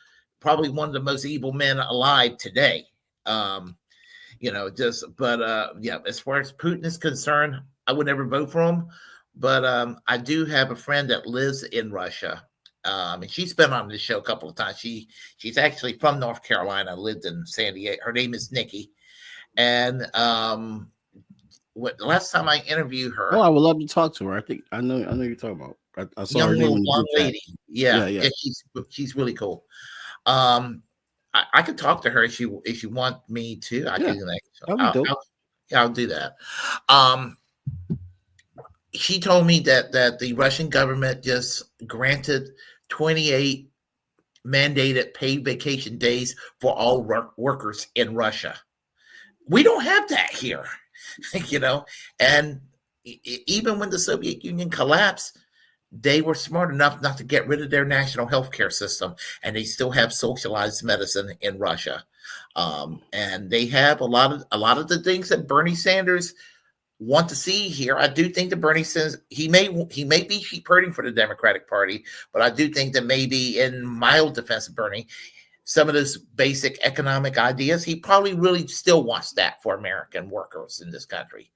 probably one of the most evil men alive today. As far as Putin is concerned, I would never vote for him. but I do have a friend that lives in Russia. And she's been on this show a couple of times. She's actually from North Carolina, lived in San Diego. Her name is Nikki. And the last time I interviewed Oh, her, I would love to talk to her. I know you're talking about. I saw her young name little in the blonde group chat. lady. Yeah, Yeah, yeah. yeah, she's really cool. Um, I could talk to her if you want me to. I Yeah, can like, that'd be dope. yeah, I'll do that. Um, she told me that the Russian government just granted 28 mandated paid vacation days for all workers in Russia. We don't have that here, you know. And even when the Soviet Union collapsed, they were smart enough not to get rid of their national healthcare system, and they still have socialized medicine in Russia. And they have a lot of the things that Bernie Sanders want to see here. I do think that Bernie says he may be sheep herding for the Democratic Party, but I do think that maybe in mild defense of Bernie, some of those basic economic ideas, he probably really still wants that for American workers in this country.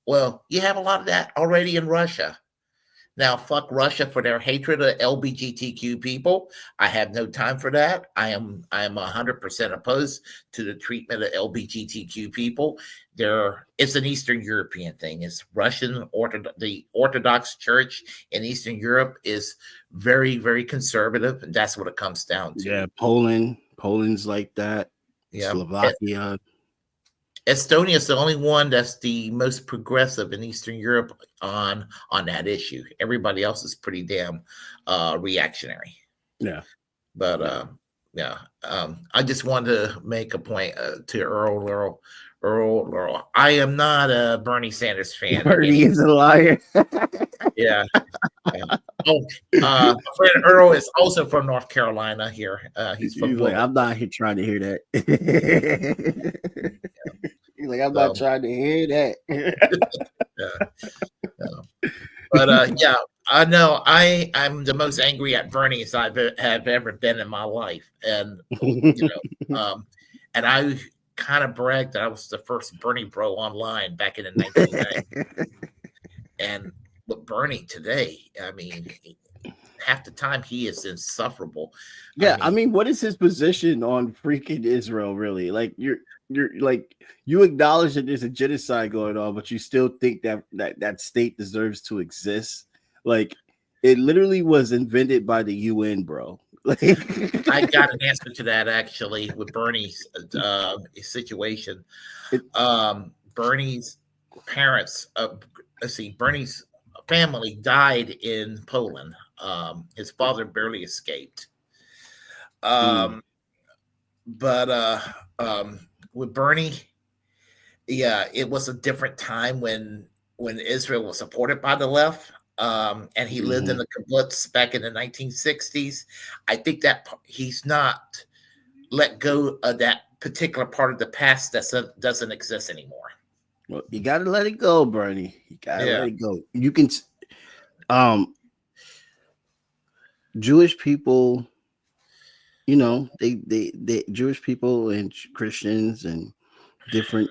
Well, you have a lot of that already in Russia. Now, fuck Russia for their hatred of LGBTQ people. I have no time for that. I am 100% opposed to the treatment of LGBTQ people. It's an Eastern European thing. It's Russian the Orthodox Church in Eastern Europe is very, very conservative, and that's what it comes down to. Yeah, Poland's like that. Yeah, Slovakia. Estonia is the only one that's the most progressive in Eastern Europe on that issue. Everybody else is pretty damn reactionary. Yeah, But yeah. yeah, I just wanted to make a point to Earl. I am not a Bernie Sanders fan. Bernie is a liar. Yeah. Yeah. Oh, my friend Earl is also from North Carolina. Here, he's from He's like, I'm Wilmington. not here trying to hear that. He's like, I'm not So trying to hear that. yeah, yeah. But yeah, I know I'm the most angry at Bernie as have ever been in my life, and and I kind of bragged that I was the first Bernie bro online back in the 1990s. And with Bernie today, I mean, half the time he is insufferable. I Yeah, I mean, mean, what is his position on freaking Israel? Really, like you're like you acknowledge that there's a genocide going on, but you still think that state deserves to exist. Like it literally was invented by the UN, bro. Like, I got an answer to that actually with Bernie's situation. it, Bernie's parents, let's see, Bernie's family died in Poland. His father barely escaped. mm, Um, but with Bernie, yeah, it was a different time when Israel was supported by the left. And he lived in mhm. the kibbutz back in the 1960s. I think that he's not let go of that particular part of the past that doesn't exist anymore. Well, you gotta let it go, Bernie. You gotta Yeah, let it go. You can, um, Jewish people, they Jewish people and Christians and different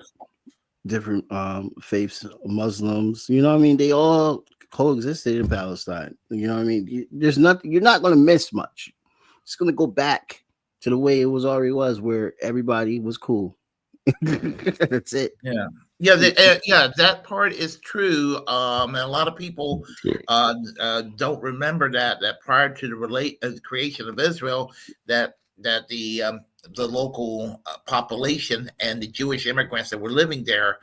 faiths, Muslims, you know what I mean, they all coexisted in Palestine. You know what I mean, there's nothing, you're not going to miss much. It's going to go back to the way it was where everybody was cool. That's it. yeah, yeah, yeah. That part is true. And a lot of people don't remember that prior to the creation of Israel, that the local population and the Jewish immigrants that were living there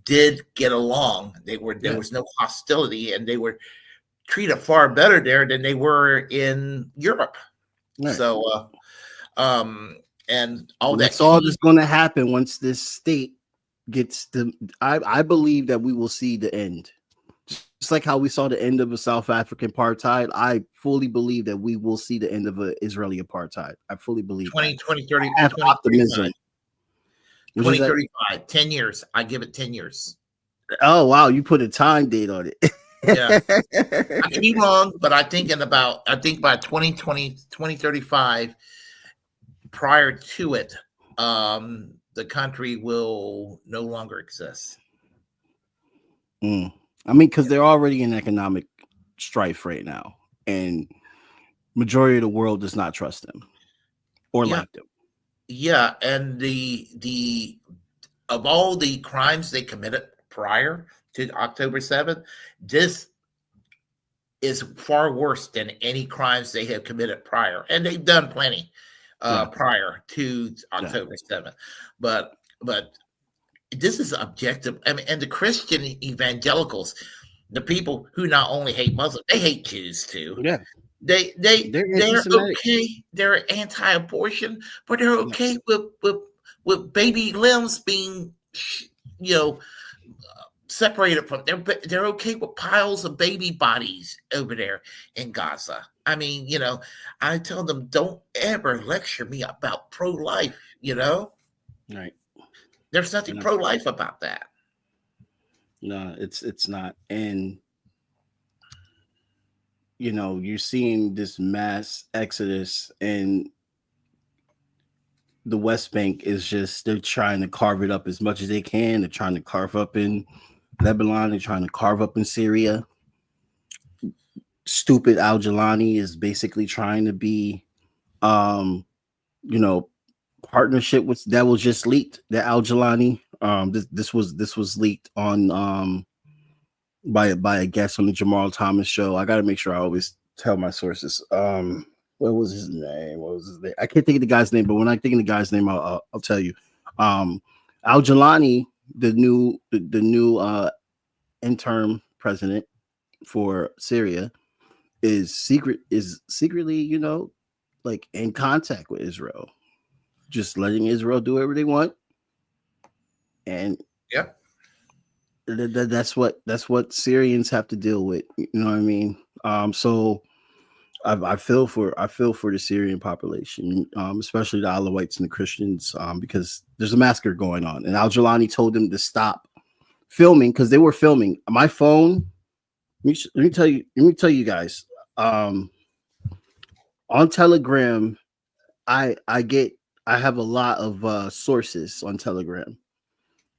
did get along. There Yeah, was no hostility, and they were treated far better there than they were in Europe. right. So, um, and all And that that's all came. that's going to happen once this state gets the. I believe that we will see the end. Just like how we saw the end of a South African apartheid, I fully believe that we will see the end of an Israeli apartheid. I fully believe that. 20, 20, I 30, have 2035. optimism. Which is that? 2035, 10 years. I give it 10 years. Oh wow, you put a time date on Yeah. I it. could be wrong, but I think by 2020, 2035, prior to it, the country will no longer exist. Mm. I mean, because they're already in economic strife right now, and majority of the world does not trust them or Yeah, like them. yeah, and the of all the crimes they committed prior to October 7th, this is far worse than any crimes they have committed prior, and they've done plenty Yeah, prior to yeah, October 7th. But this is objective. I mean, and the Christian evangelicals, the people who not only hate Muslims, they hate Jews too. yeah. They're They're anti-Semitic. okay. They're anti-abortion, but they're Yeah, okay with baby limbs being, you know, separated from. They're okay with piles of baby bodies over there in Gaza. I mean, I tell them, don't ever lecture me about pro-life. right. There's nothing No, pro-life about that. no, it's not. And you're seeing this mass exodus, and the West Bank is just they're trying to carve it up as much as they can. They're trying to carve up in Lebanon. They're trying to carve up in Syria. Stupid Al Jelani is basically trying to be, um, you know, partnership with that was just leaked. That Al Jelani, this was leaked on by a guest on the Jamal Thomas show. I got to make sure I always tell my sources. What was his name? What was his name? I can't think of the guy's name, but when I think of the guy's name, I'll tell you. Um, Al Jelani, the new interim president for Syria, is secretly, like in contact with Israel, just letting Israel do whatever they want, and Yep. that's what Syrians have to deal with. You know what I mean? So I feel for the Syrian population, especially the Alawites and the Christians, because there's a massacre going on, and Al Jelani told them to stop filming because they were filming. My phone. Let me tell you. Let me tell you guys. Um, on Telegram, I have a lot of sources on Telegram,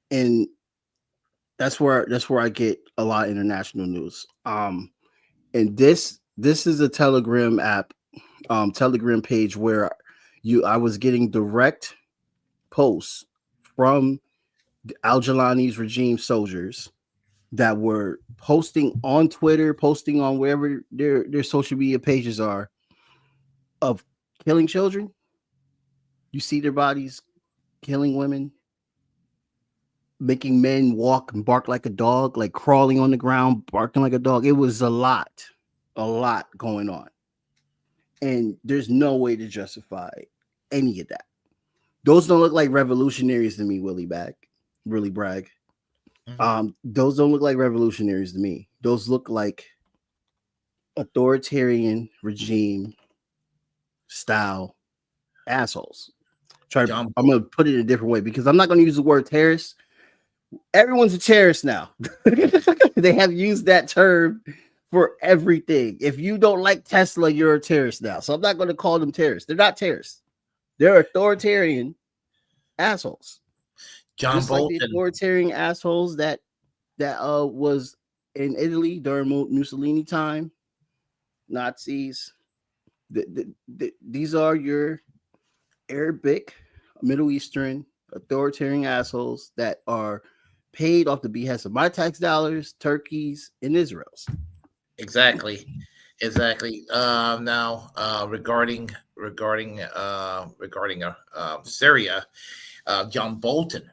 and that's where I get a lot of international news. And this is a Telegram app, Telegram page where I was getting direct posts from Al Jelani's regime soldiers that were posting on Twitter, posting on wherever their social media pages are, of killing children. You see their bodies, killing women, making men walk and bark like a dog, like crawling on the ground, barking like a dog. It was a lot going on. And there's no way to justify any of that. Those don't look like revolutionaries to me, Willie Bragg. Mhm. Those don't look like revolutionaries to me. Those look like authoritarian regime style assholes. John I'm gonna put it a different way because I'm not gonna use the word terrorist. Everyone's a terrorist now. They have used that term for everything. If you don't like Tesla, you're a terrorist now. So I'm not going to call them terrorists. They're not terrorists. They're authoritarian assholes. John Just like the Bolton. authoritarian assholes that was in Italy during Mussolini time, Nazis. These are your Arabic, Middle Eastern authoritarian assholes that are paid off the behest of my tax dollars, Turkey's, and Israel's. Exactly. Exactly. Now, regarding Syria, John Bolton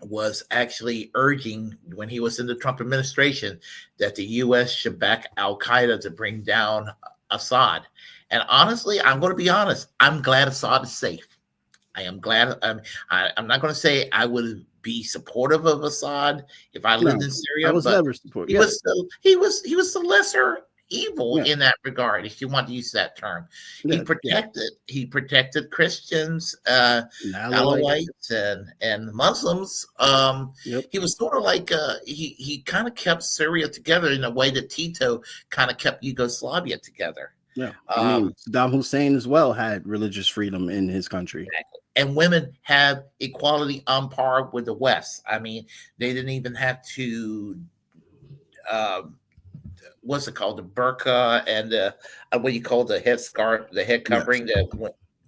was actually urging, when he was in the Trump administration, that the U.S. should back Al Qaeda to bring down Assad. And honestly, I'm going to be honest. I'm glad Assad is safe. I am glad. I'm not going to say I would be supportive of Assad if I lived No, in I Syria, was but never support. he Yeah, was he was the lesser evil yeah, in that regard, if you want to use that term. He yeah, yeah. protected Christians, Nala white. Alawites, and Muslims. Yep. He was sort of like he kind of kept Syria together in a way that Tito kind of kept Yugoslavia together. Yeah. I Um, mean, Saddam Hussein as well had religious freedom in his country. and women have equality on par with the West. I mean, they didn't even have to um, what's it called, the burqa and the what you call the head scarf, the head Yes, covering.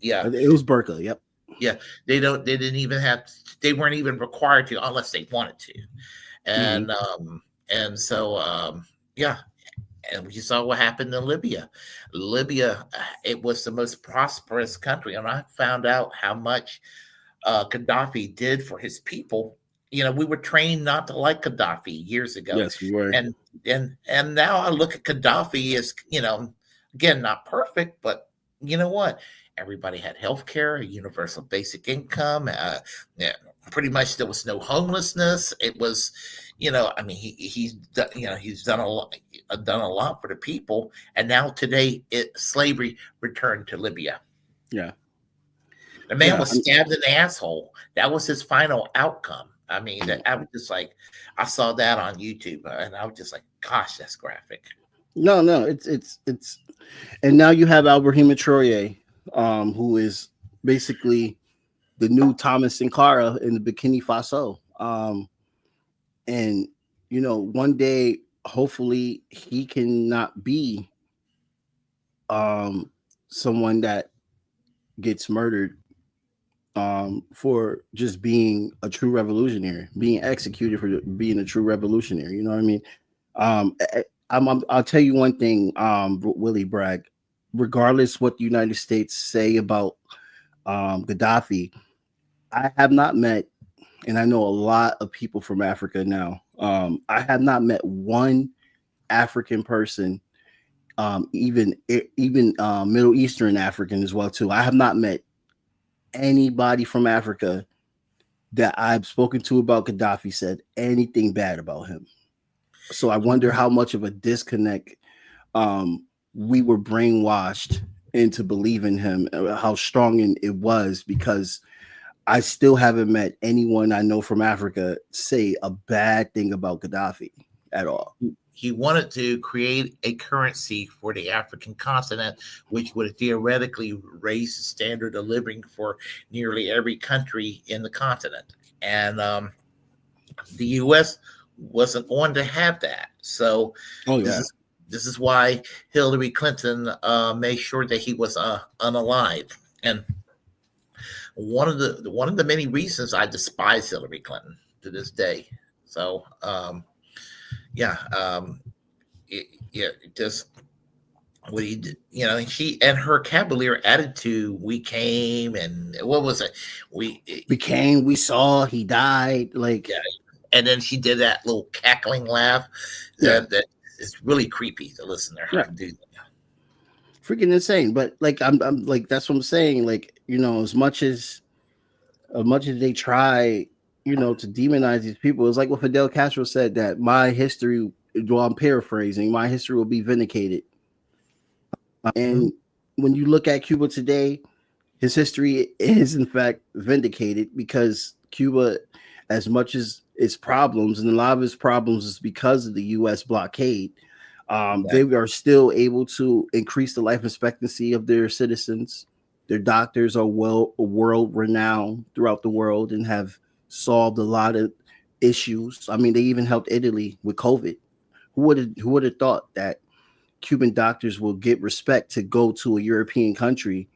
Yeah, it was burqa. Yep. yeah. They didn't even have. They weren't even required to unless they wanted to. Hmm. And so yeah, and we saw what happened in Libya. Libya, it was the most prosperous country, and I found out how much Gaddafi did for his people. You know, we were trained not to like Gaddafi years ago, Yes, we were. and now I look at Gaddafi as, again, not perfect, but you know what? Everybody had health care, a universal basic income. Yeah, pretty much there was no homelessness. It was, I mean, he's done a lot for the people, and now today, slavery returned to Libya. Yeah, The man yeah. was stabbed in the asshole. That was his final outcome. I mean, I was just like, I saw that on YouTube, and I was just like, gosh, that's graphic. No, no, it's, and now you have Alberhima Traore, who is basically the new Thomas Sankara in the Burkina Faso. And one day, hopefully, he cannot be um someone that gets murdered for just being a true revolutionary, being executed for being a true revolutionary. You know what I mean? I'll tell you one thing, Willie Bragg. Regardless what the United States say about Gaddafi, I have not met, and I know a lot of people from Africa now. I have not met one African person, even Middle Eastern African as well too. I have not met anybody from Africa that I've spoken to about Gaddafi said anything bad about him. So I wonder how much of a disconnect we were brainwashed into believing him, how strong it was, because I still haven't met anyone I know from Africa say a bad thing about Gaddafi at all. He wanted to create a currency for the African continent, which would theoretically raise the standard of living for nearly every country in the continent. And the U.S. wasn't going to have that. So Oh this yeah, is this is why Hillary Clinton made sure that he was unalive. And one of the many reasons I despise Hillary Clinton to this day. So yeah, just what he did, she and her cavalier attitude. We came, and what was it? We we saw, he died. Like, Yeah, and then she did that little cackling laugh yeah, that is really creepy to listen to yeah, her do that. freaking insane. But like, I'm like, that's what I'm saying. Like, as much as they try, to demonize these people, it's like what Fidel Castro said, that my history, well, I'm paraphrasing, my history will be vindicated. Mhm. And when you look at Cuba today, his history is in fact vindicated, because Cuba, as much as its problems, and a lot of its problems is because of the U.S. blockade, Yeah, they are still able to increase the life expectancy of their citizens. Their doctors are world renowned throughout the world and have solved a lot of issues. I mean, they even helped Italy with COVID. Who would have thought that Cuban doctors will get respect to go to a European country,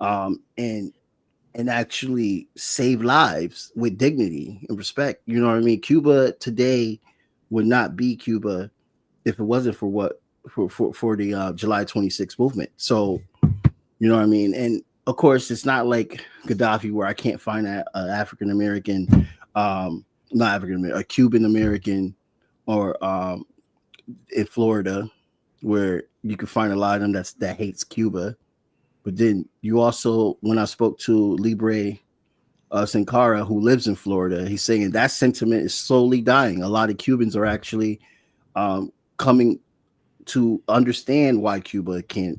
and actually save lives with dignity and respect? You know what I mean? Cuba today would not be Cuba if it wasn't for the July 26th movement. So, you know what I mean? And of course, it's not like Gaddafi, where I can't find an African American, not African American, a Cuban American, or in Florida, where you can find a lot of them that hates Cuba. But then you also, when I spoke to Libre Sankara, who lives in Florida, he's saying that sentiment is slowly dying. A lot of Cubans are actually coming to understand why Cuba can't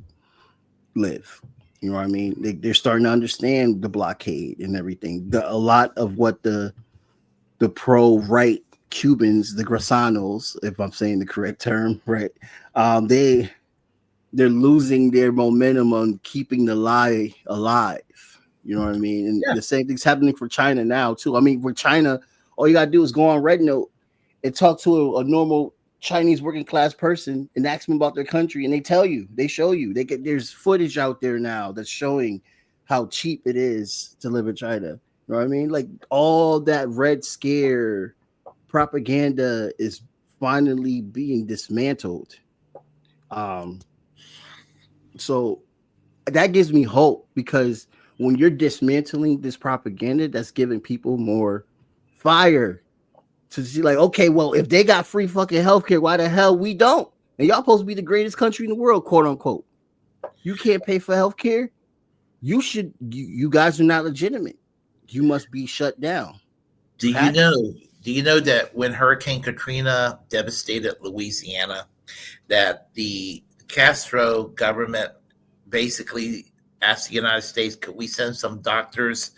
live. You know what I mean? They're starting to understand the blockade and everything. A lot of what the pro right Cubans, the Grasanos, if I'm saying the correct term, right? They're losing their momentum on keeping the lie alive. You know what I mean? And yeah, the same thing's happening for China now too. I mean, for China, all you gotta do is go on Red Note and talk to a normal Chinese working class person and ask them about their country, and they tell you, they show you, they get there's footage out there now that's showing how cheap it is to live in China. You know what I mean? Like all that Red Scare propaganda is finally being dismantled. Um, so that gives me hope because when you're dismantling this propaganda, that's giving people more fire to see, like, okay, well, if they got free fucking healthcare, why the hell we don't? And y'all supposed to be the greatest country in the world, quote unquote. You can't pay for healthcare. You guys are not legitimate. You must be shut down. Do you Pat? know? Do you know that when Hurricane Katrina devastated Louisiana, that the Castro government basically asked the United States, could we send some doctors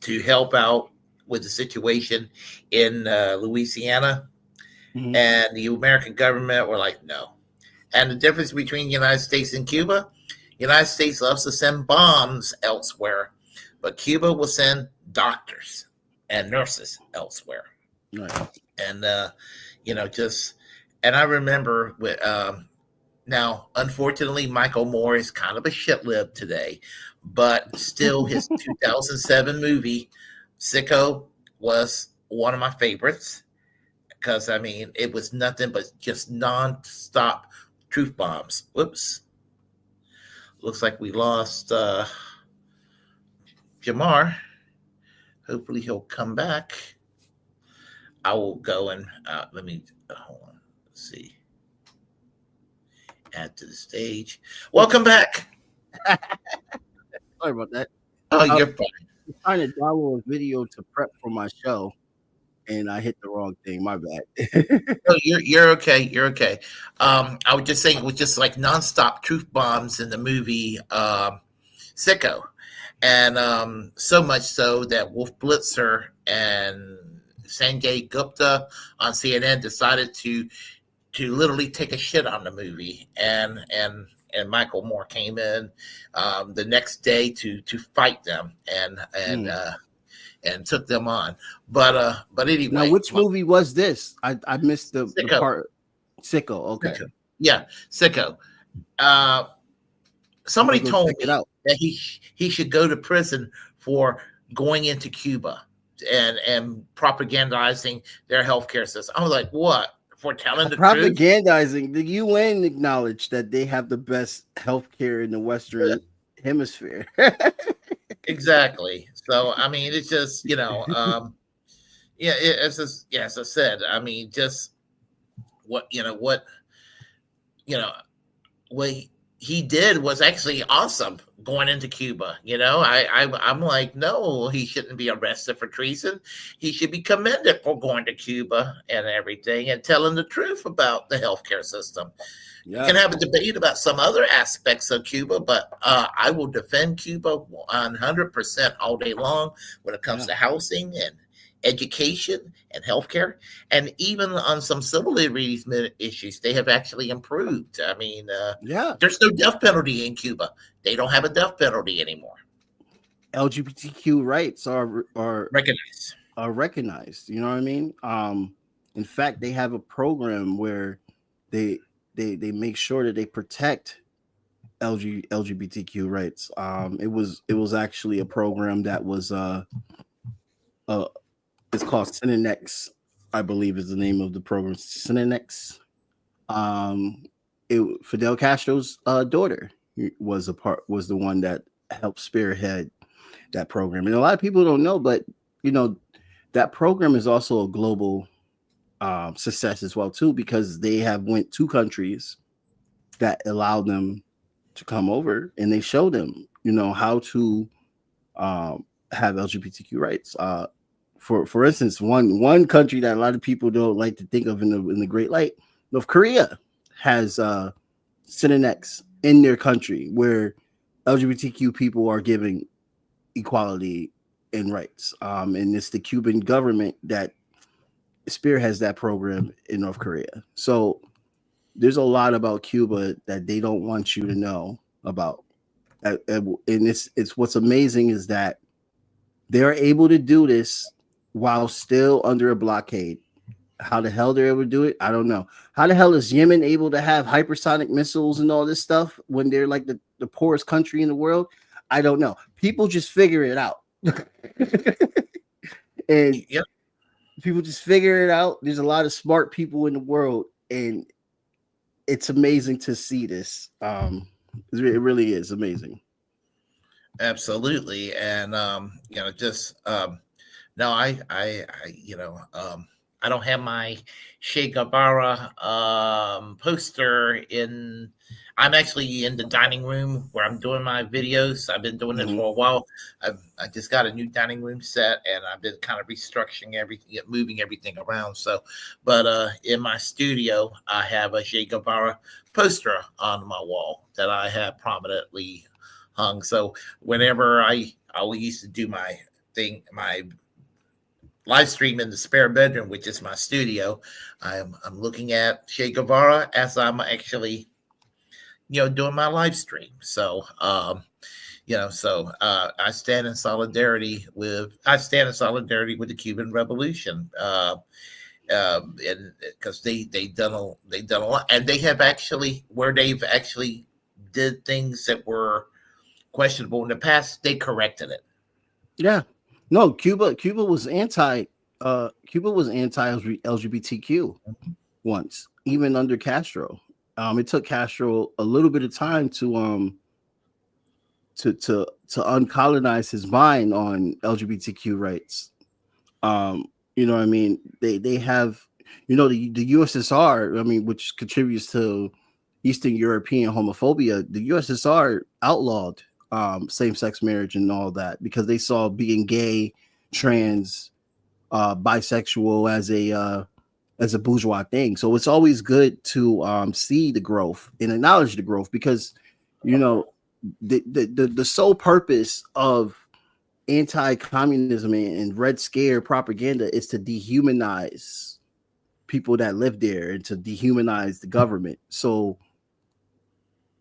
to help out with the situation in Louisiana? Mm-hmm. And the American government were like, no. And the difference between the United States and Cuba, the United States loves to send bombs elsewhere, but Cuba will send doctors and nurses elsewhere. Right. And just and I remember with now, unfortunately, Michael Moore is kind of a shit lib today, but still, his 2007 movie Sicko was one of my favorites because I mean it was nothing but just non-stop truth bombs. Whoops, looks like we lost Jamar. Hopefully, he'll come back. I will go and let me hold on. Let's see. Add to the stage. Welcome back. Sorry about that. Oh, I was you're fine. trying to download a video to prep for my show, and I hit the wrong thing. My bad. No, you're okay. You're okay. I was just saying it was just like nonstop truth bombs in the movie Sicko, and so much so that Wolf Blitzer and Sanjay Gupta on CNN decided to literally take a shit on the movie, and Michael Moore came in the next day to fight them and took them on. But Now, anyway, which movie was this? I missed the Sicko, part. Sicko. Okay, Sicko, yeah, Sicko. Uh, I'm gonna Somebody go told check it me out. that he should go to prison for going into Cuba and propagandizing their healthcare system. I was like, what? For telling the truth? Propagandizing. The UN acknowledged that they have the best healthcare in the Western Hemisphere. Exactly. So I mean, it's just yeah. It's just yeah. As I said, I mean, just what you know what he did was actually awesome going into Cuba. I'm like, no, he shouldn't be arrested for treason. He should be commended for going to Cuba and everything and telling the truth about the healthcare system. You can Yeah, have a debate about some other aspects of Cuba, but I will defend Cuba 100% all day long when it comes yeah, to housing and education and healthcare, and even on some civil liberties issues, they have actually improved. I mean, yeah. there's no death penalty in Cuba. They don't have a death penalty anymore. LGBTQ rights are Recognize. are recognized. You know what I mean? In fact, they have a program where they they make sure that they protect LGBTQ rights. It was actually a program that was uh it's called Synex, I believe is the name of the program. Synex. Um, Fidel Castro's daughter was the one that helped spearhead that program, and a lot of people don't know, but you know that program is also a global success as well too, because they have went to countries that allowed them to come over, and they show them how to have LGBTQ rights. For instance, one country that a lot of people don't like to think of in the great light, North Korea has Synex in their country where LGBTQ people are giving equality and rights. And it's the Cuban government that spearheads that program in North Korea. So there's a lot about Cuba that they don't want you to know about. And it's what's amazing is that they're able to do this while still under a blockade. How the hell they're able to do it, I don't know. How the hell is Yemen able to have hypersonic missiles and all this stuff when they're like the poorest country in the world? I don't know. People just figure it out. And Yeah, people just figure it out. There's a lot of smart people in the world, and it's amazing to see this. It really is amazing. absolutely. And just no, I don't have my Che Guevara poster in. I'm actually in the dining room where I'm doing my videos. I've been doing this Mhm. for a while. I just got a new dining room set, and I've been kind of restructuring everything, moving everything around. So, but in my studio, I have a Che Guevara poster on my wall that I have prominently hung. So whenever I used to do my thing, my live stream in the spare bedroom, which is my studio. I'm looking at Che Guevara as I'm actually doing my live stream. So I stand in solidarity with the Cuban Revolution. And because they've done a lot, and they have actually where they've actually did things that were questionable in the past, they corrected it. Yeah. No, Cuba was anti Cuba was anti LGBTQ once, even under Castro. It took Castro a little bit of time to uncolonize his mind on LGBTQ rights. You know what I mean? They have, the USSR, I mean, which contributes to Eastern European homophobia. The USSR outlawed same-sex marriage and all that because they saw being gay, trans, bisexual as a bourgeois thing. So it's always good to see the growth and acknowledge the growth because you know the sole purpose of anti-communism and red scare propaganda is to dehumanize people that live there and to dehumanize the government. So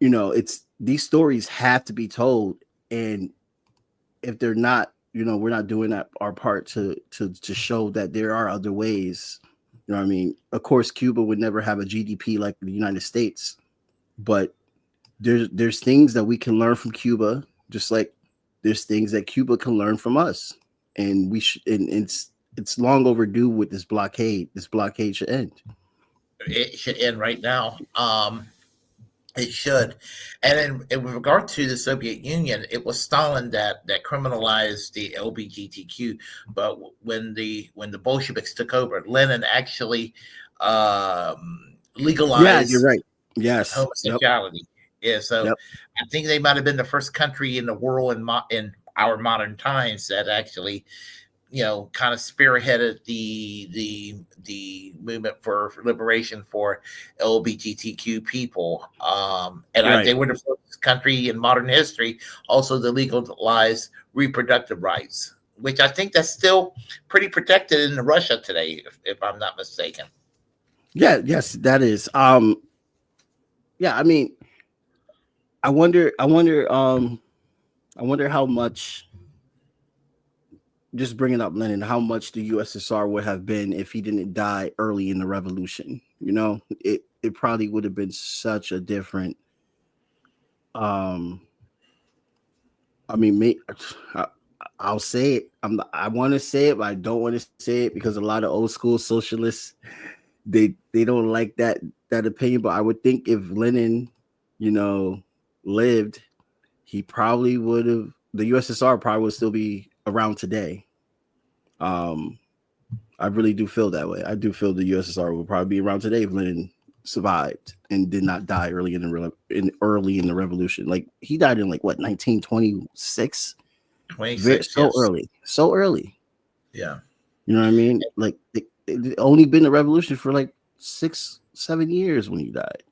it's these stories have to be told, and if they're not, we're not doing that our part to show that there are other ways. You know what I mean? Of course, Cuba would never have a GDP like the United States, but there's things that we can learn from Cuba, just like there's things that Cuba can learn from us, and we should. And it's long overdue with this blockade. This blockade should end. It should end right now. It should. And in regard to the Soviet Union, it was Stalin that criminalized the LGBTQ. But when the Bolsheviks took over, Lenin actually Yeah, you're legalized right. Yes. Yep. homosexuality. Yeah, so Yep. I think they might have been the first country in the world in our modern times that actually kind of spearheaded the movement for liberation for LGBTQ people. They Right. were the first country in modern history also to legalize reproductive rights, which I think that's still pretty protected in Russia today, if I'm not mistaken. Yeah. Yes, that is. Yeah. I mean, I wonder. I wonder. I wonder how much. Just bringing up Lenin, how much the USSR would have been if he didn't die early in the revolution. It probably would have been such a different. Um, I mean, I, I'll say it. I want to say it, but I don't want to say it because a lot of old school socialists they don't like that opinion. But I would think if Lenin, you know, lived, he probably would have. The USSR probably would still be around today. Um, I really do feel that way. I do feel the USSR will probably be around today if Lenin survived and did not die early in the revolution. Like he died in like what 1926, very 26, so yes. early, so early. Yeah. You know what I mean? Like it only been a revolution for like 6-7 years when he died.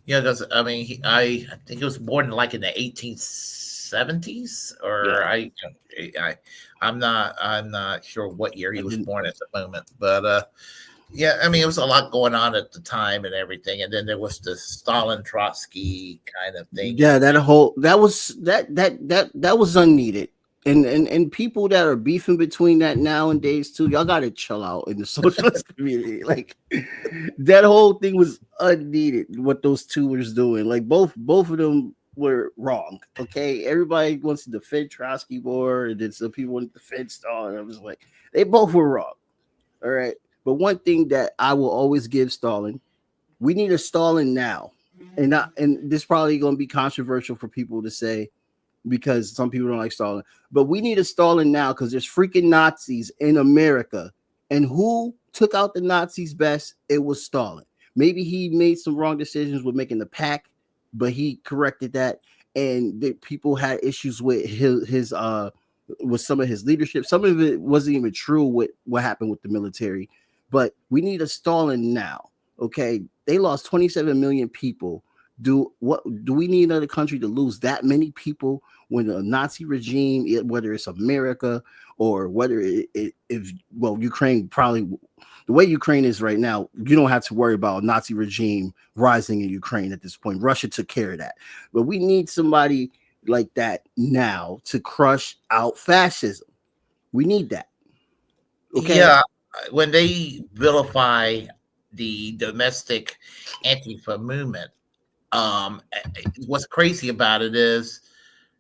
Yeah, because I mean, I think he was born like in the 1870s, or Yeah, I I'm not sure what year he I was didn't. born at the moment, but yeah, I mean, it was a lot going on at the time and everything, and then there was the Stalin Trotsky kind of thing, Yeah, that was unneeded. and people that are beefing between that nowadays too, y'all gotta chill out in the socialist community. Like that whole thing was unneeded. What those two was doing, like both of them were wrong. Okay, everybody wants to defend Trotsky more, and then some people want to defend Stalin. I was like, they both were wrong. All right, but one thing that I will always give Stalin, we need a Stalin now, and this probably going to be controversial for people to say because some people don't like Stalin. But we need a Stalin now because there's freaking Nazis in America. And who took out the Nazis best? It was Stalin. Maybe he made some wrong decisions with making the pact, but he corrected that. And the people had issues with his with some of his leadership. Some of it wasn't even true with what happened with the military. But we need a Stalin now. Okay. They lost 27 million people. Do we need another country to lose that many people when a Nazi regime, whether it's America or whether Ukraine, probably the way Ukraine is right now, you don't have to worry about a Nazi regime rising in Ukraine at this point. Russia took care of that. But we need somebody like that now to crush out fascism. We need that. Okay. Yeah, when they vilify the domestic Antifa movement, what's crazy about it is,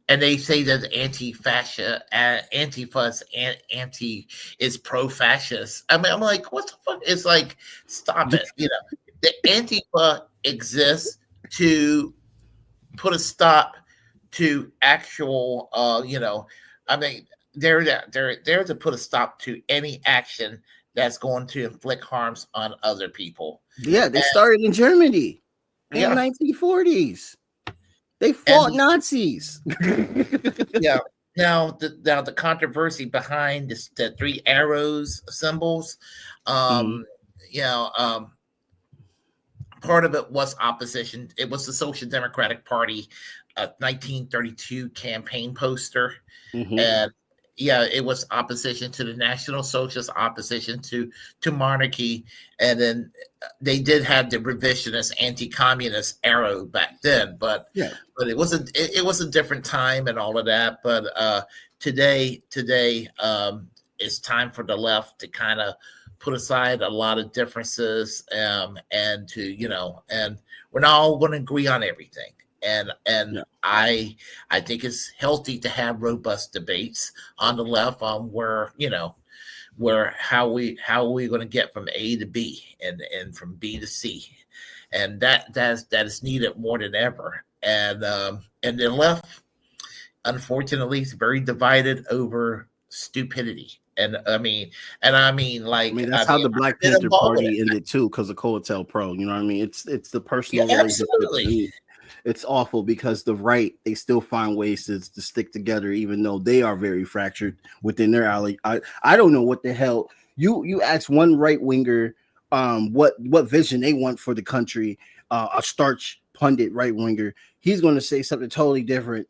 and they say that anti-fascist, Antifa's anti is pro-fascist. I mean, I'm like, what the fuck? It's like, stop it. The Antifa exists to put a stop to actual, I mean, they're there to put a stop to any action that's going to inflict harms on other people. Yeah, they started in Germany in the 1940s. They fought Nazis. Yeah. Now the controversy behind the three arrows symbols, part of it was opposition. It was the Social Democratic Party 1932 campaign poster, and it was opposition to the National Socialist, opposition to monarchy, and then they did have the revisionist anti-communist arrow back then, but it was a different time and all of that. But today it's time for the left to kind of put aside a lot of differences, and to and we're not all going to agree on everything. And I think it's healthy to have robust debates on the left on where how we going to get from A to B and from B to C, and that is needed more than ever. And the left, unfortunately, is very divided over stupidity. And I mean, that's how the Black Panther Party ended too, because of COINTELPRO. You know what I mean? It's the personal relationship. Absolutely. It's awful because the right, they still find ways to stick together, even though they are very fractured within their alley. I don't know what the hell you ask one right winger what vision they want for the country, a starch pundit right winger, he's going to say something totally different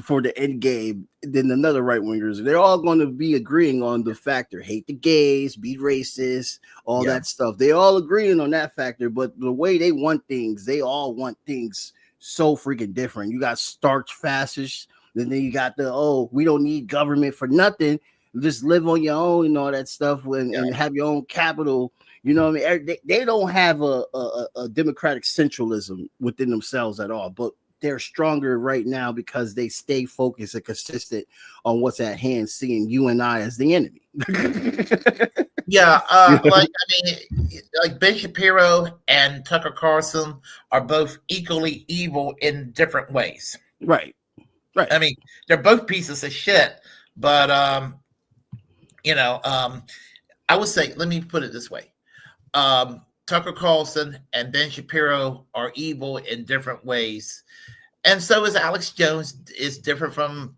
for the end game than another right wingers. They're all going to be agreeing on the factor: hate the gays, be racist, all that stuff. They all agreeing on that factor, but the way they want things, they all want things so freaking different. You got starch fascists, and then you got we don't need government for nothing, just live on your own and all that stuff, and have your own capital. You know what I mean? They don't have a democratic centralism within themselves at all, but they're stronger right now because they stay focused and consistent on what's at hand, seeing you and I as the enemy. Like Ben Shapiro and Tucker Carlson are both equally evil in different ways. Right. I mean, they're both pieces of shit, but I would say, let me put it this way. Tucker Carlson and Ben Shapiro are evil in different ways, and so is Alex Jones. Is different from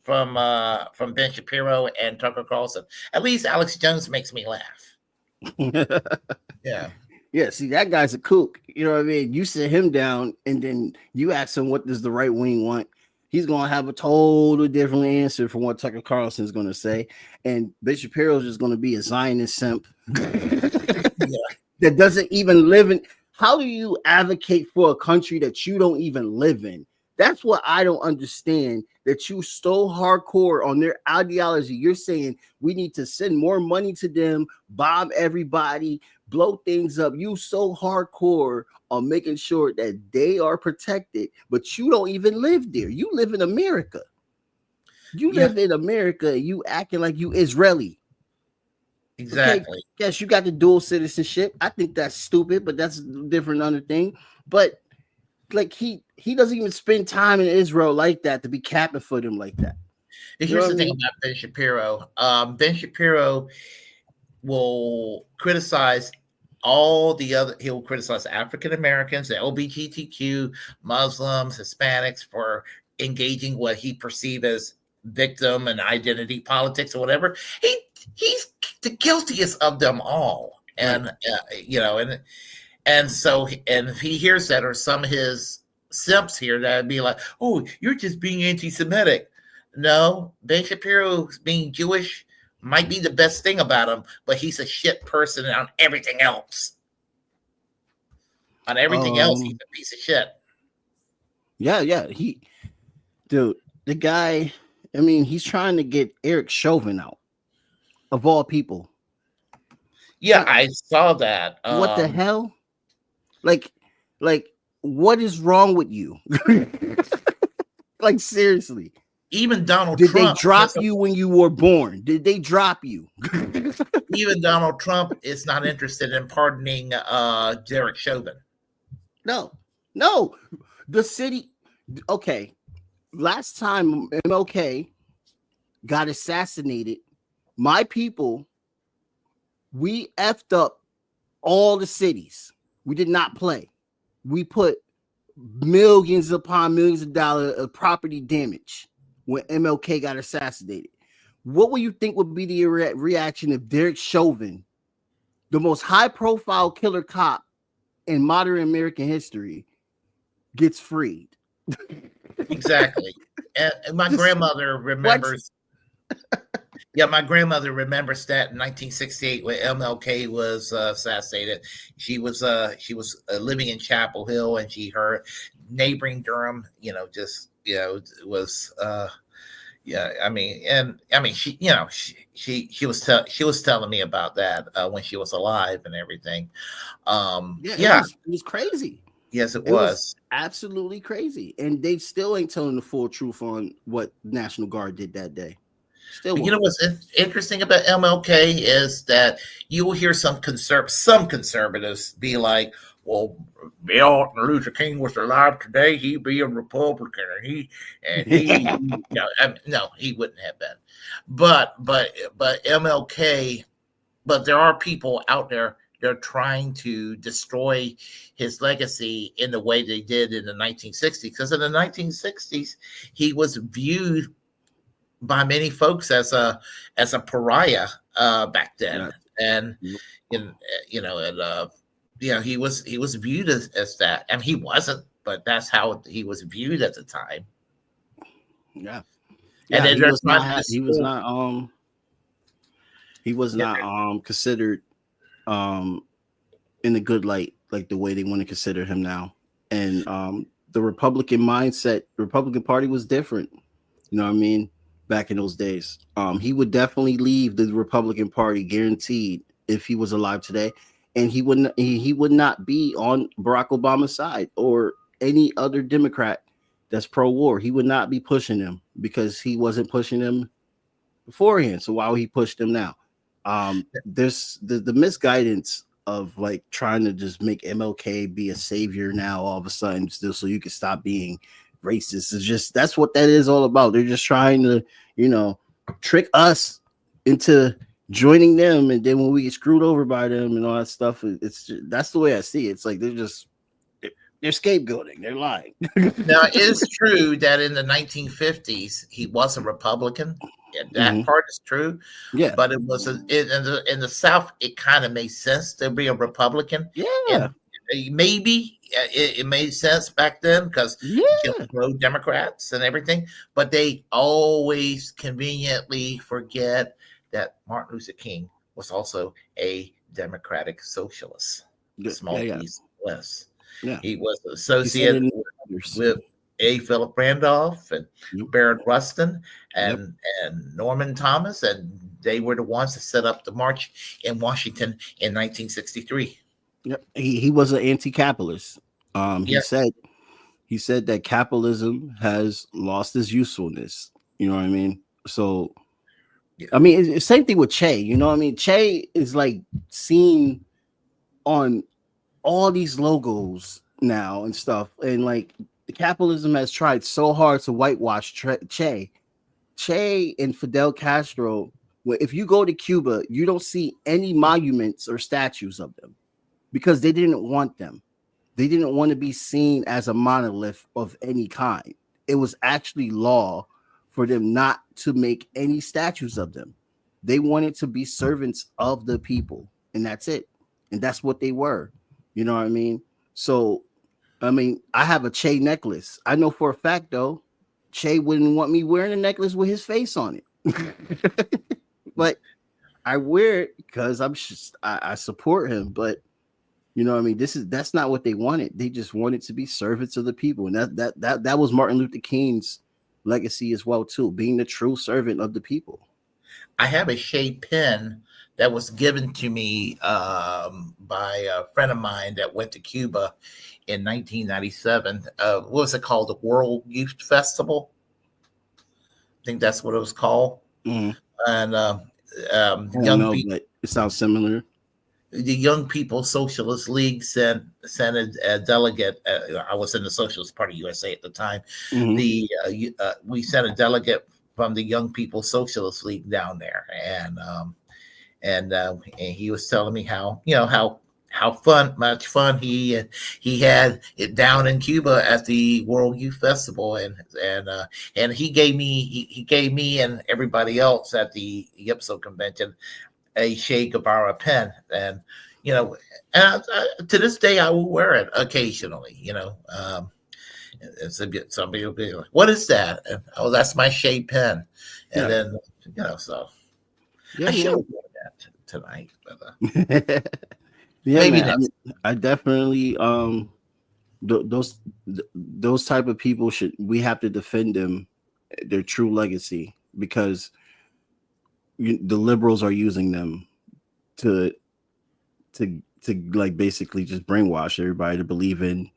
Ben Shapiro and Tucker Carlson. At least Alex Jones makes me laugh. Yeah. See, that guy's a kook. You know what I mean? You sit him down, and then you ask him what does the right wing want. He's gonna have a totally different answer from what Tucker Carlson is gonna say, and Ben Shapiro is just gonna be a Zionist simp. That doesn't even live in. How do you advocate for a country that you don't even live in? That's what I don't understand. That you so hardcore on their ideology. You're saying we need to send more money to them, bomb everybody, blow things up. You so hardcore on making sure that they are protected, but you don't even live there. You live in America. You Yeah, live in America. You acting like you Israeli. Okay, exactly. yes, you got the dual citizenship. I think that's stupid, but that's a different other thing. But like he doesn't even spend time in Israel like that to be capping for them like that. And You know here's what I the thing mean? about Ben Shapiro. Ben Shapiro will criticize all the other. He'll criticize African Americans, the LGBTQ, Muslims, Hispanics for engaging what he perceived as victim and identity politics or whatever. He's the guiltiest of them all, Right. and and so and if he hears that, or some of his simps here that'd be like, "Oh, you're just being anti-Semitic." No, Ben Shapiro being Jewish might be the best thing about him, but he's a shit person on everything else. On everything else, he's Um. a piece of shit. Yeah. Yeah. Dude, the guy. I mean, he's trying to get Eric Chauvin out of all people. Yeah, Like, I saw that. what the hell? Like, like, what is wrong with you? Like, seriously. Even Donald Did they Trump drop you when you were born? Did they drop you? even Donald Trump is not interested in pardoning Derek Chauvin. No, no. The city. Okay, last time MLK got assassinated, my people, we effed up all the cities. We did not play. We put millions upon millions of dollars of property damage when MLK got assassinated. What would you think would be the reaction if Derek Chauvin, the most high profile killer cop in modern American history, gets freed? Exactly. And my Just grandmother what? remembers. Yeah, my grandmother remembers that in 1968 when MLK was assassinated. She was living in Chapel Hill, and she heard neighboring Durham. Just was yeah. I mean she was telling me about that when she was alive and everything. Yeah, Yeah, it was crazy. yes, it It was was. absolutely crazy, and they still ain't telling the full truth on what National Guard did that day. Still You know won't. what's interesting about MLK is that you will hear some conservatives be like, "Well, Bill Luther King was alive today, he'd be a Republican, no, he wouldn't have been." But MLK, but there are people out there. They're trying to destroy his legacy in the way they did in the 1960s. Because in the 1960s, he was viewed by many folks as a pariah back then, Yeah. and in and he was viewed as that. I mean, he wasn't, but that's how he was viewed at the time. Yeah. And Yeah, then he they're was trying to not destroy. he was Yeah, not considered um in a good light like the way they want to consider him now. And the Republican mindset, Republican Party was different. You know what I mean? Back in those days. He would definitely leave the Republican Party guaranteed if he was alive today. And he would not be on Barack Obama's side or any other Democrat that's pro-war. He would not be pushing them because he wasn't pushing them beforehand. So why would he push them now? There's the misguidance of like trying to just make MLK be a savior now all of a sudden, still so you can stop being racist. It's just that's what that is all about. They're just trying to, you know, trick us into joining them, and then when we get screwed over by them and all that stuff, it's just, that's the way I see it. It's like they're scapegoating. They're lying. now it is true that in the 1950s he was a Republican. Yeah, that Hmm. part is true, Yeah, but it was in the South. It kind of made sense to be a Republican, yeah, and maybe it made sense back then because yeah. pro Democrats and everything. But they always conveniently forget that Martin Luther King was also a democratic socialist. Yeah, Small yeah, piece less. yeah. He was He said associated it in others. with. A. Philip Randolph and Yep. Barrett Rustin Yep. and Norman Thomas, and they were the ones that set up the march in Washington in 1963. Yep. He was an anti-capitalist. He Yeah, said that capitalism has lost its usefulness. You know what I mean? So yeah. I mean, it's same thing with Che. You know what I mean? Che is like seen on all these logos now and stuff, and like the capitalism has tried so hard to whitewash Che. Che and Fidel Castro. If you go to Cuba, you don't see any monuments or statues of them because they didn't want them. They didn't want to be seen as a monolith of any kind. It was actually law for them not to make any statues of them. They wanted to be servants of the people, and that's it. And that's what they were. You know what I mean? So, I mean, I have a Che necklace. I know for a fact, though, Che wouldn't want me wearing a necklace with his face on it. But I wear it because I support him. But you know what I mean? That's not what they wanted. They just wanted to be servants of the people. And that was Martin Luther King's legacy as well, too, being the true servant of the people. I have a shade pen that was given to me by a friend of mine that went to Cuba in 1997. What was it called? The World Youth Festival. I think that's what it was called. Mhm. And I don't young know, people, but it sounds similar. the Young People Socialist League sent a delegate. I was in the Socialist Party USA at the time. Hmm. We sent a delegate from the Young People Socialist League down there, and he was telling me how much fun he had it down in Cuba at the World Youth Festival, and he gave me and everybody else at the YPSO convention a Che Guevara pen, and you know, to this day I will wear it occasionally. Somebody will be like, "What is that?" And, oh, that's my Che pen, and Yeah. then so I Yeah, should man. have worn that tonight, but Yeah, maybe man. next. I definitely those type of people should we have to defend them their true legacy because the liberals are using them to to like basically just brainwash everybody to believe in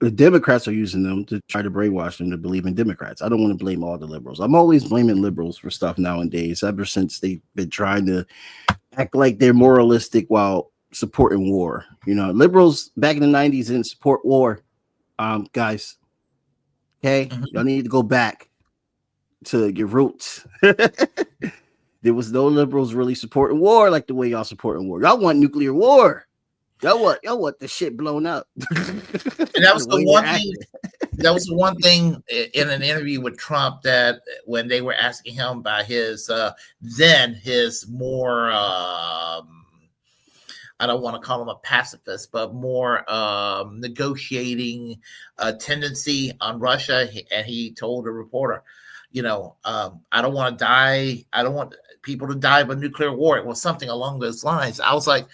the Democrats are using them to try to brainwash them to believe in Democrats. I don't want to blame all the liberals. I'm always blaming liberals for stuff nowadays ever since they've been trying to act like they're moralistic while supporting war. You know, liberals back in the 90s didn't support war. Guys, okay, y'all Mhm. need to go back to your roots. There was no liberals really supporting war like the way y'all supporting war. Y'all want nuclear war. Y'all want the shit blown up. And that The was the way they're one thing. acting. That was the one thing in an interview with Trump that when they were asking him about his more I don't want to call him a pacifist, but more negotiating tendency on Russia, and he told a reporter, I don't want to die. I don't want people to die of a nuclear war. It was something along those lines. I was like,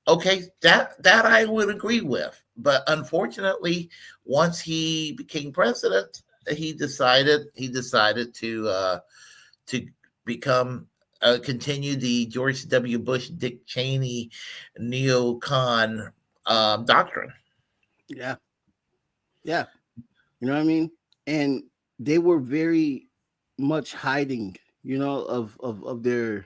okay, that I would agree with. But unfortunately, once he became president, he decided to become continue the George W. Bush, Dick Cheney neocon doctrine. Yeah, yeah. You know what I mean? And they were very much hiding, of their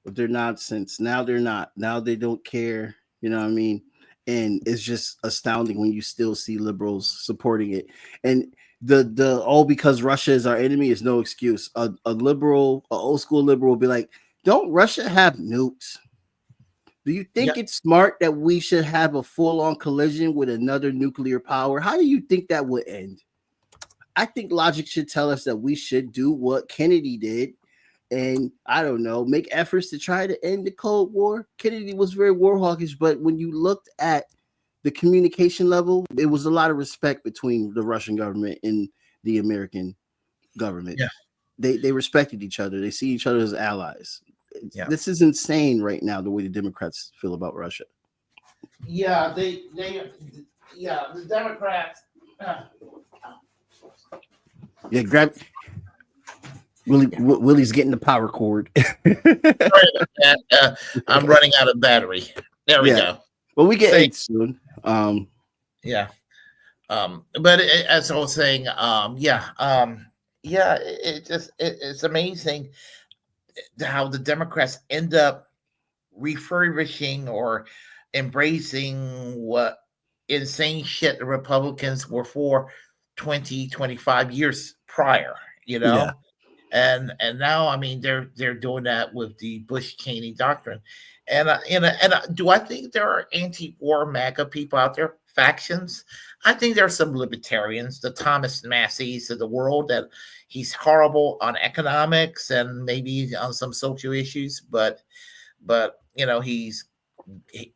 nonsense. Now they're not. Now they don't care. You know what I mean? And it's just astounding when you still see liberals supporting it. And the all because Russia is our enemy is no excuse. A liberal, a old school liberal will be like, don't Russia have nukes? Do you Yeah, think it's smart that we should have a full on collision with another nuclear power? How do you think that would end? I think logic should tell us that we should do what Kennedy did and I don't know, make efforts to try to end the Cold War. Kennedy was very war hawkish, but when you looked at the communication level, it was a lot of respect between the Russian government and the American government. yeah, They respected each other. They see each other as allies. yeah, This is insane right now the way the Democrats feel about Russia. yeah. The Democrats. Uh, Yeah, grab Willie's getting the power cord. Sorry about that. I'm running out of battery. There we Yeah. go. Well, we get Say, it soon. yeah. But as I was saying, yeah, it's amazing how the Democrats end up refurbishing or embracing what insane shit the Republicans were for 20, 25 years prior, you Yeah. know? And now, I mean, they're doing that with the Bush Cheney doctrine, and do I think there are anti-war MAGA people out there, factions? I think there are some libertarians, the Thomas Masseys of the world, that he's horrible on economics and maybe on some social issues, but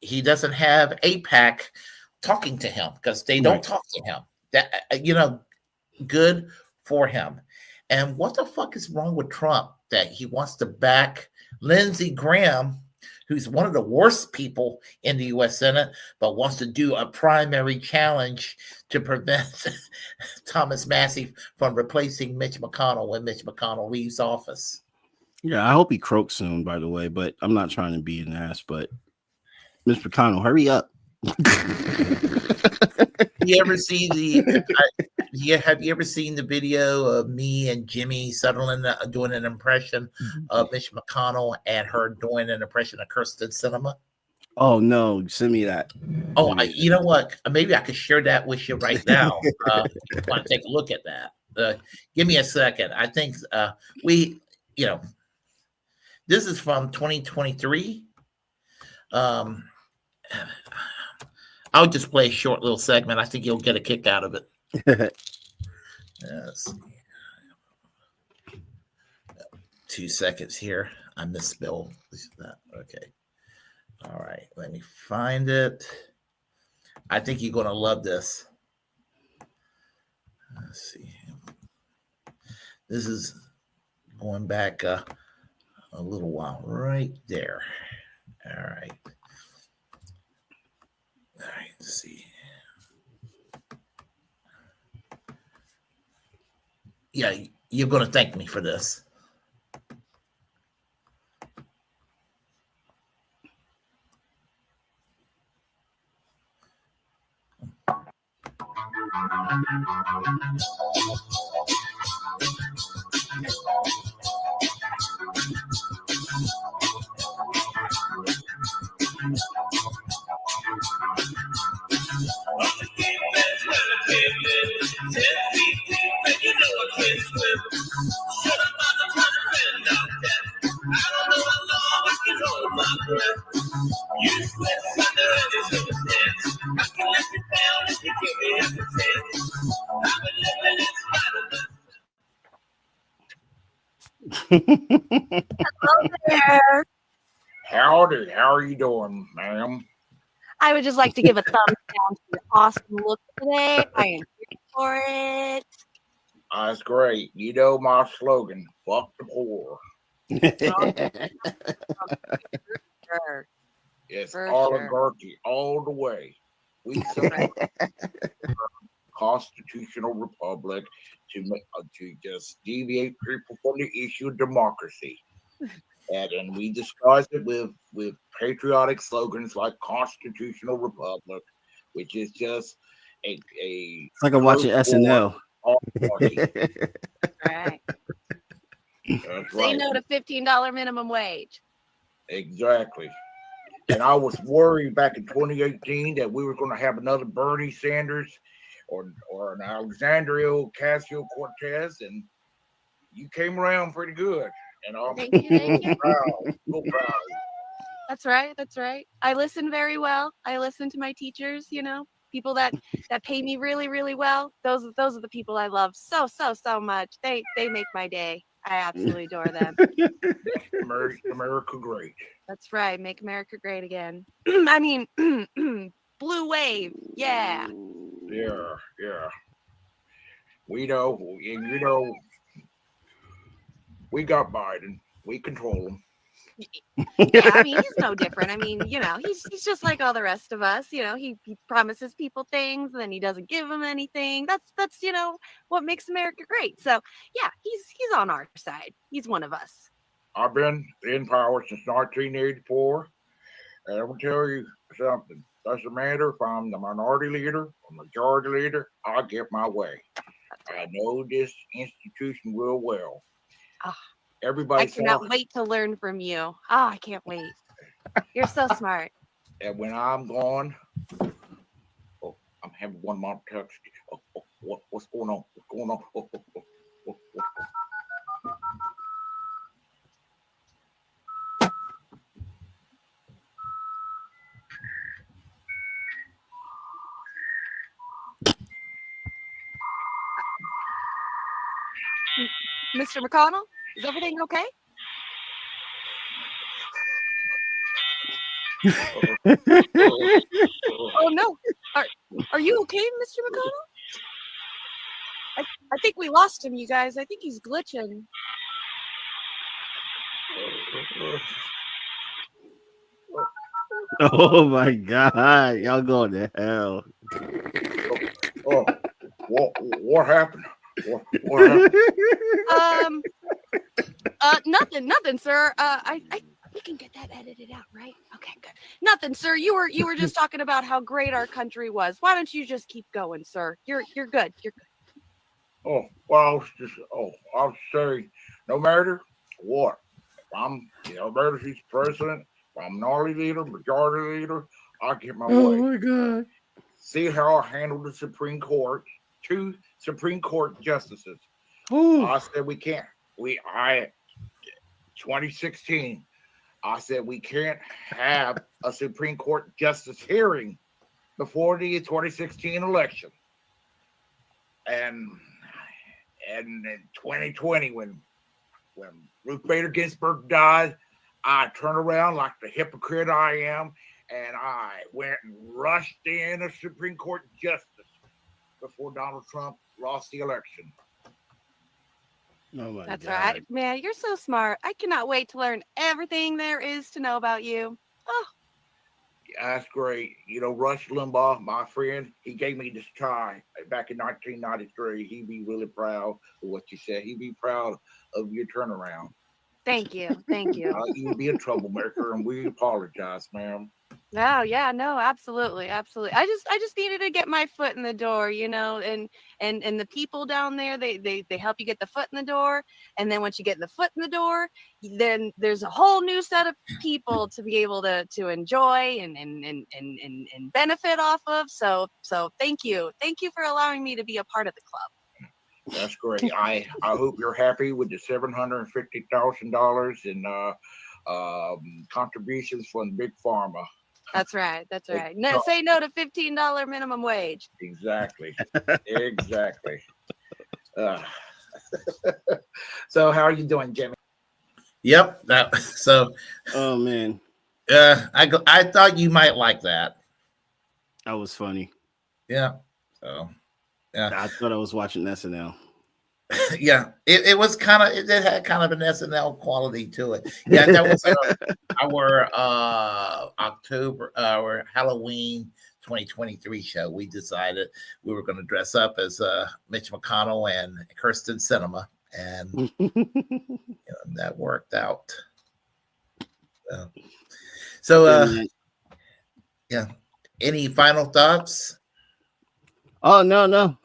he doesn't have APAC talking to him because they don't Right. talk to him. That good for him. And what the fuck is wrong with Trump that he wants to back Lindsey Graham, who's one of the worst people in the U.S. Senate, but wants to do a primary challenge to prevent Thomas Massey from replacing Mitch McConnell when Mitch McConnell leaves office. Yeah, I hope he croaks soon, by the way, but I'm not trying to be an ass, but Mr. McConnell, hurry up. You ever see have you ever seen the video of me and Jimmy Sutherland doing an impression of Mitch McConnell and her doing an impression of Kirsten Cinema? Oh no, send me that. Oh, you know what? Maybe I could share that with you right now. If you want to take a look at that. Give me a second. I think we, this is from 2023. Um, I'll just play a short little segment. I think you'll get a kick out of it. Yes. 2 seconds here. I misspelled that. Okay. All right. Let me find it. I think you're going to love this. Let's see. This is going back a little while. Right there. All right. All right. Let's see. Yeah, you're going to thank me for this. Hello there. Howdy. How are you doing, ma'am? I would just like to give a thumbs down to your awesome look today. I am here for it. That's great. You know my slogan, fuck the poor. Sure. It's For oligarchy all the way. We support constitutional republic to just deviate people from the issue of democracy. And we disguise it with patriotic slogans like constitutional republic, which is just a It's like I'm watching SNL. Right. That's Say right. no to $15 minimum wage. Exactly. And I was worried back in 2018 that we were going to have another Bernie Sanders or an Alexandria Ocasio Cortez, and you came around pretty good. And I'm Thank you. proud. So proud. That's right. That's right. I listen very well. I listen to my teachers, people that pay me really, really well. Those are the people I love so much. They make my day. I absolutely adore them. America great. That's right. Make America great again. I mean, blue wave. Yeah. Yeah. We know, we got Biden. We control him. Yeah, I mean, he's no different. I mean, he's just like all the rest of us. He promises people things and then he doesn't give them anything. That's what makes America great. So yeah, he's on our side. He's one of us. I've been in power since 1984, and I will tell you something. Doesn't matter if I'm the minority leader or majority leader, I get my way. I know this institution real well. Oh, Everybody I cannot wait to learn from you. Oh, I can't wait. You're so smart. And when I'm gone, I'm having one more text. What's going on? What's going on? Mr. McConnell, is everything okay? Oh no. Are you okay, Mr. McConnell? I think we lost him, you guys. I think he's glitching. Oh my God, y'all going to hell. What happened? What happened? Nothing, sir. We can get that edited out, right? Okay, good. Nothing, sir. You were just talking about how great our country was. Why don't you just keep going, sir? You're good. You're good. Oh, well, I'll say, no matter what, if I'm, matter if he's president, if I'm minority leader, majority leader, I get my way. Oh my God. See how I handled the Supreme Court, 2 Supreme Court justices. Ooh. I said we can't. 2016, I said we can't have a Supreme Court justice hearing before the 2016 election. And in 2020, when Ruth Bader Ginsburg died, I turned around like the hypocrite I am, and I went and rushed in a Supreme Court justice before Donald Trump lost the election. Oh my That's God. right, man. You're so smart. I cannot wait to learn everything there is to know about you. Oh, That's great. Rush Limbaugh, my friend, he gave me this tie back in 1993. He'd be really proud of what you said. He'd be proud of your turnaround. thank you. You'd be a troublemaker, and we apologize, ma'am. Oh yeah, no, absolutely. I just needed to get my foot in the door, and the people down there, they help you get the foot in the door, and then once you get the foot in the door, then there's a whole new set of people to be able to enjoy and benefit off of. So thank you for allowing me to be a part of the club. That's great. I hope you're happy with the $750,000 in contributions from Big Pharma. That's right. No, say no to $15 minimum wage. Exactly. So how are you doing, Jimmy? Yep. Oh man, I thought you might like that. that was funny. Yeah. So yeah. I thought I was watching SNL. Yeah, it was kind of, it had kind of an SNL quality to it. Yeah, that was our our Halloween 2023 show. We decided we were going to dress up as Mitch McConnell and Kirsten Sinema, and that worked out. So yeah. Any final thoughts? Oh no.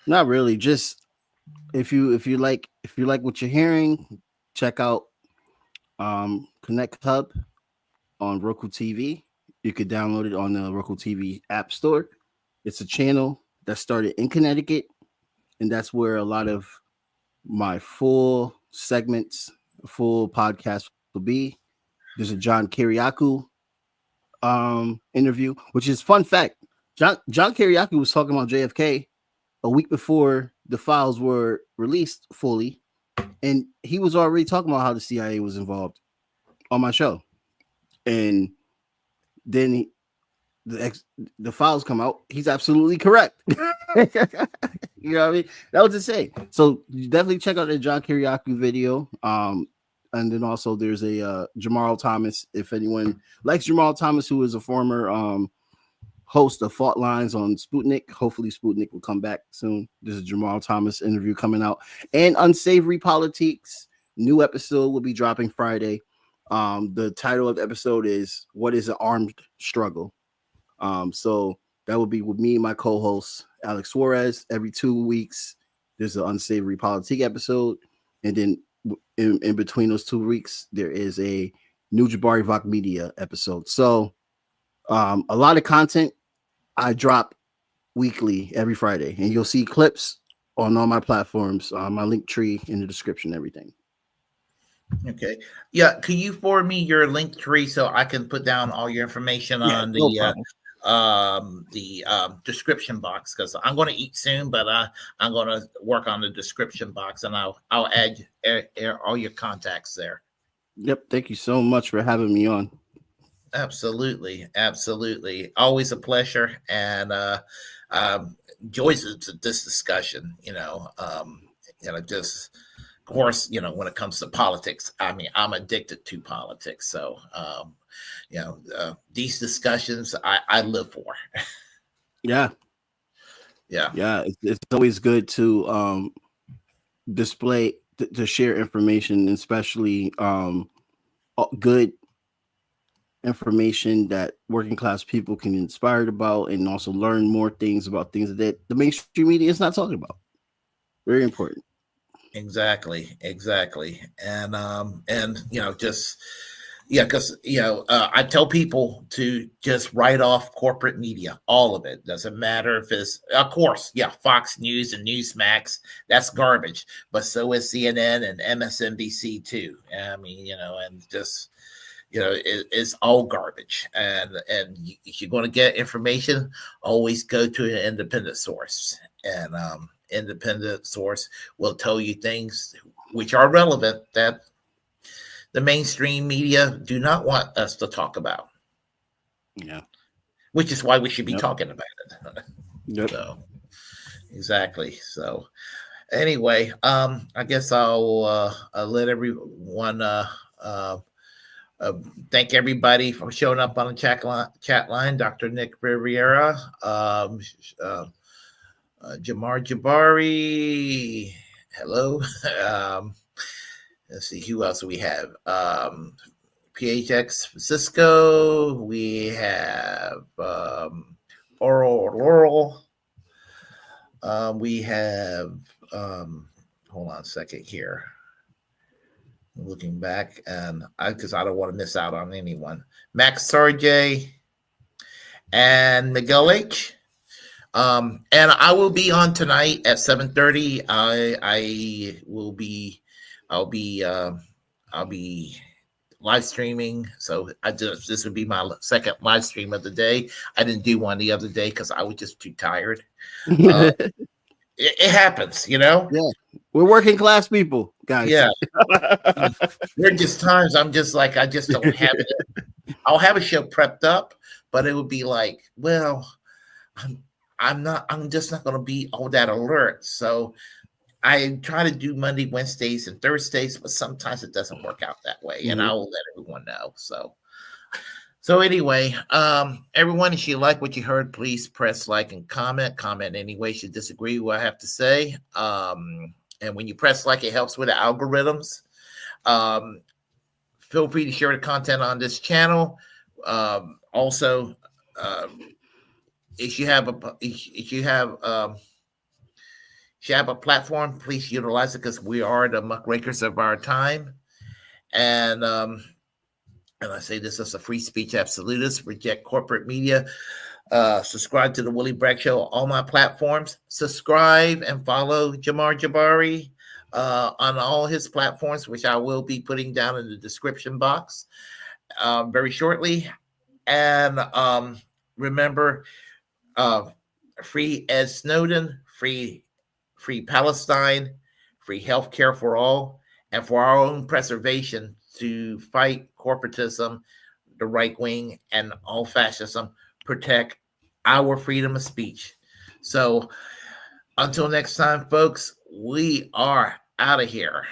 Not really. Just if you like what you're hearing, check out Connect Hub on Roku TV. You could download it on the Roku TV App Store. It's a channel that started in Connecticut, and that's where a lot of my full segments, full podcast will be. There's a John Kiriakou interview, which is fun fact. John Kiriakou was talking about JFK a week before the files were released fully, and he was already talking about how the CIA was involved on my show. And then the files come out. He's absolutely correct. You know what I mean? That was insane. So you definitely check out the John Kiriakou video. And then also there's a Jamal Thomas. If anyone likes Jamal Thomas, who is a former host of Fault Lines on Sputnik, hopefully Sputnik will come back soon. There's a Jamal Thomas interview coming out. And Unsavory Politics, new episode will be dropping Friday. The title of the episode is "What is an Armed Struggle?" So that will be with me and my co-host Alex Suarez. Every 2 weeks, there's an Unsavory Politic episode, and then in between those 2 weeks, there is a new Jabari Vok Media episode. So a lot of content I drop weekly every Friday, and you'll see clips on all my platforms, my link tree in the description, everything. Okay. Yeah. Can you forward me your link tree so I can put down all your information on no the description box? Because I'm going to eat soon, but I'm going to work on the description box, and I'll add all your contacts there. Yep. Thank you so much for having me on. Absolutely. Always a pleasure, and enjoys this discussion. Just. Of course, when it comes to politics, I mean, I'm addicted to politics. So, these discussions I live for. Yeah. It's always good to display, to share information, especially good information that working class people can be inspired about, and also learn more things about things that the mainstream media is not talking about. Very important. Exactly. And because I tell people to just write off corporate media, all of it. Doesn't matter if it's, of course, Fox News and Newsmax, that's garbage, but so is CNN and MSNBC too. I mean, and just it's all garbage. And if you're going to get information, always go to an independent source. And independent source will tell you things which are relevant that the mainstream media do not want us to talk about. Yeah. Which is why we should be talking about it. Yep. So, exactly. So, anyway, I guess I'll let everyone thank everybody for showing up on the chat line. Dr. Nick Riviera, Jamar Jabari, hello. Let's see who else we have. PHX Francisco. We have Laurel. We have hold on a second here. Looking back, and because I don't want to miss out on anyone. Max Sarjay and Miguel H. And I will be on tonight at 7:30. I'll be live streaming. So this would be my second live stream of the day. I didn't do one the other day because I was just too tired. It happens, Yeah, we're working class people, guys. Yeah, there are just times I'm just like, I just don't have it. I'll have a show prepped up, but it would be like, well, I'm just not going to be all that alert. So I try to do Monday, Wednesdays, and Thursdays, but sometimes it doesn't work out that way, and I will let everyone know. So anyway, everyone, if you like what you heard, please press like and comment. Comment any way you disagree with what I have to say. And when you press like, it helps with the algorithms. Feel free to share the content on this channel. Also, if you have a platform, please utilize it, because we are the muckrakers of our time. And I say this as a free speech absolutist, reject corporate media. Subscribe to the Willie Bragg Show on all my platforms. Subscribe and follow Jamar Jabari on all his platforms, which I will be putting down in the description box very shortly. And remember, free Ed Snowden, free Palestine, free healthcare for all, and for our own preservation to fight corporatism, the right wing, and all fascism. Protect our freedom of speech. So until next time, folks, we are out of here.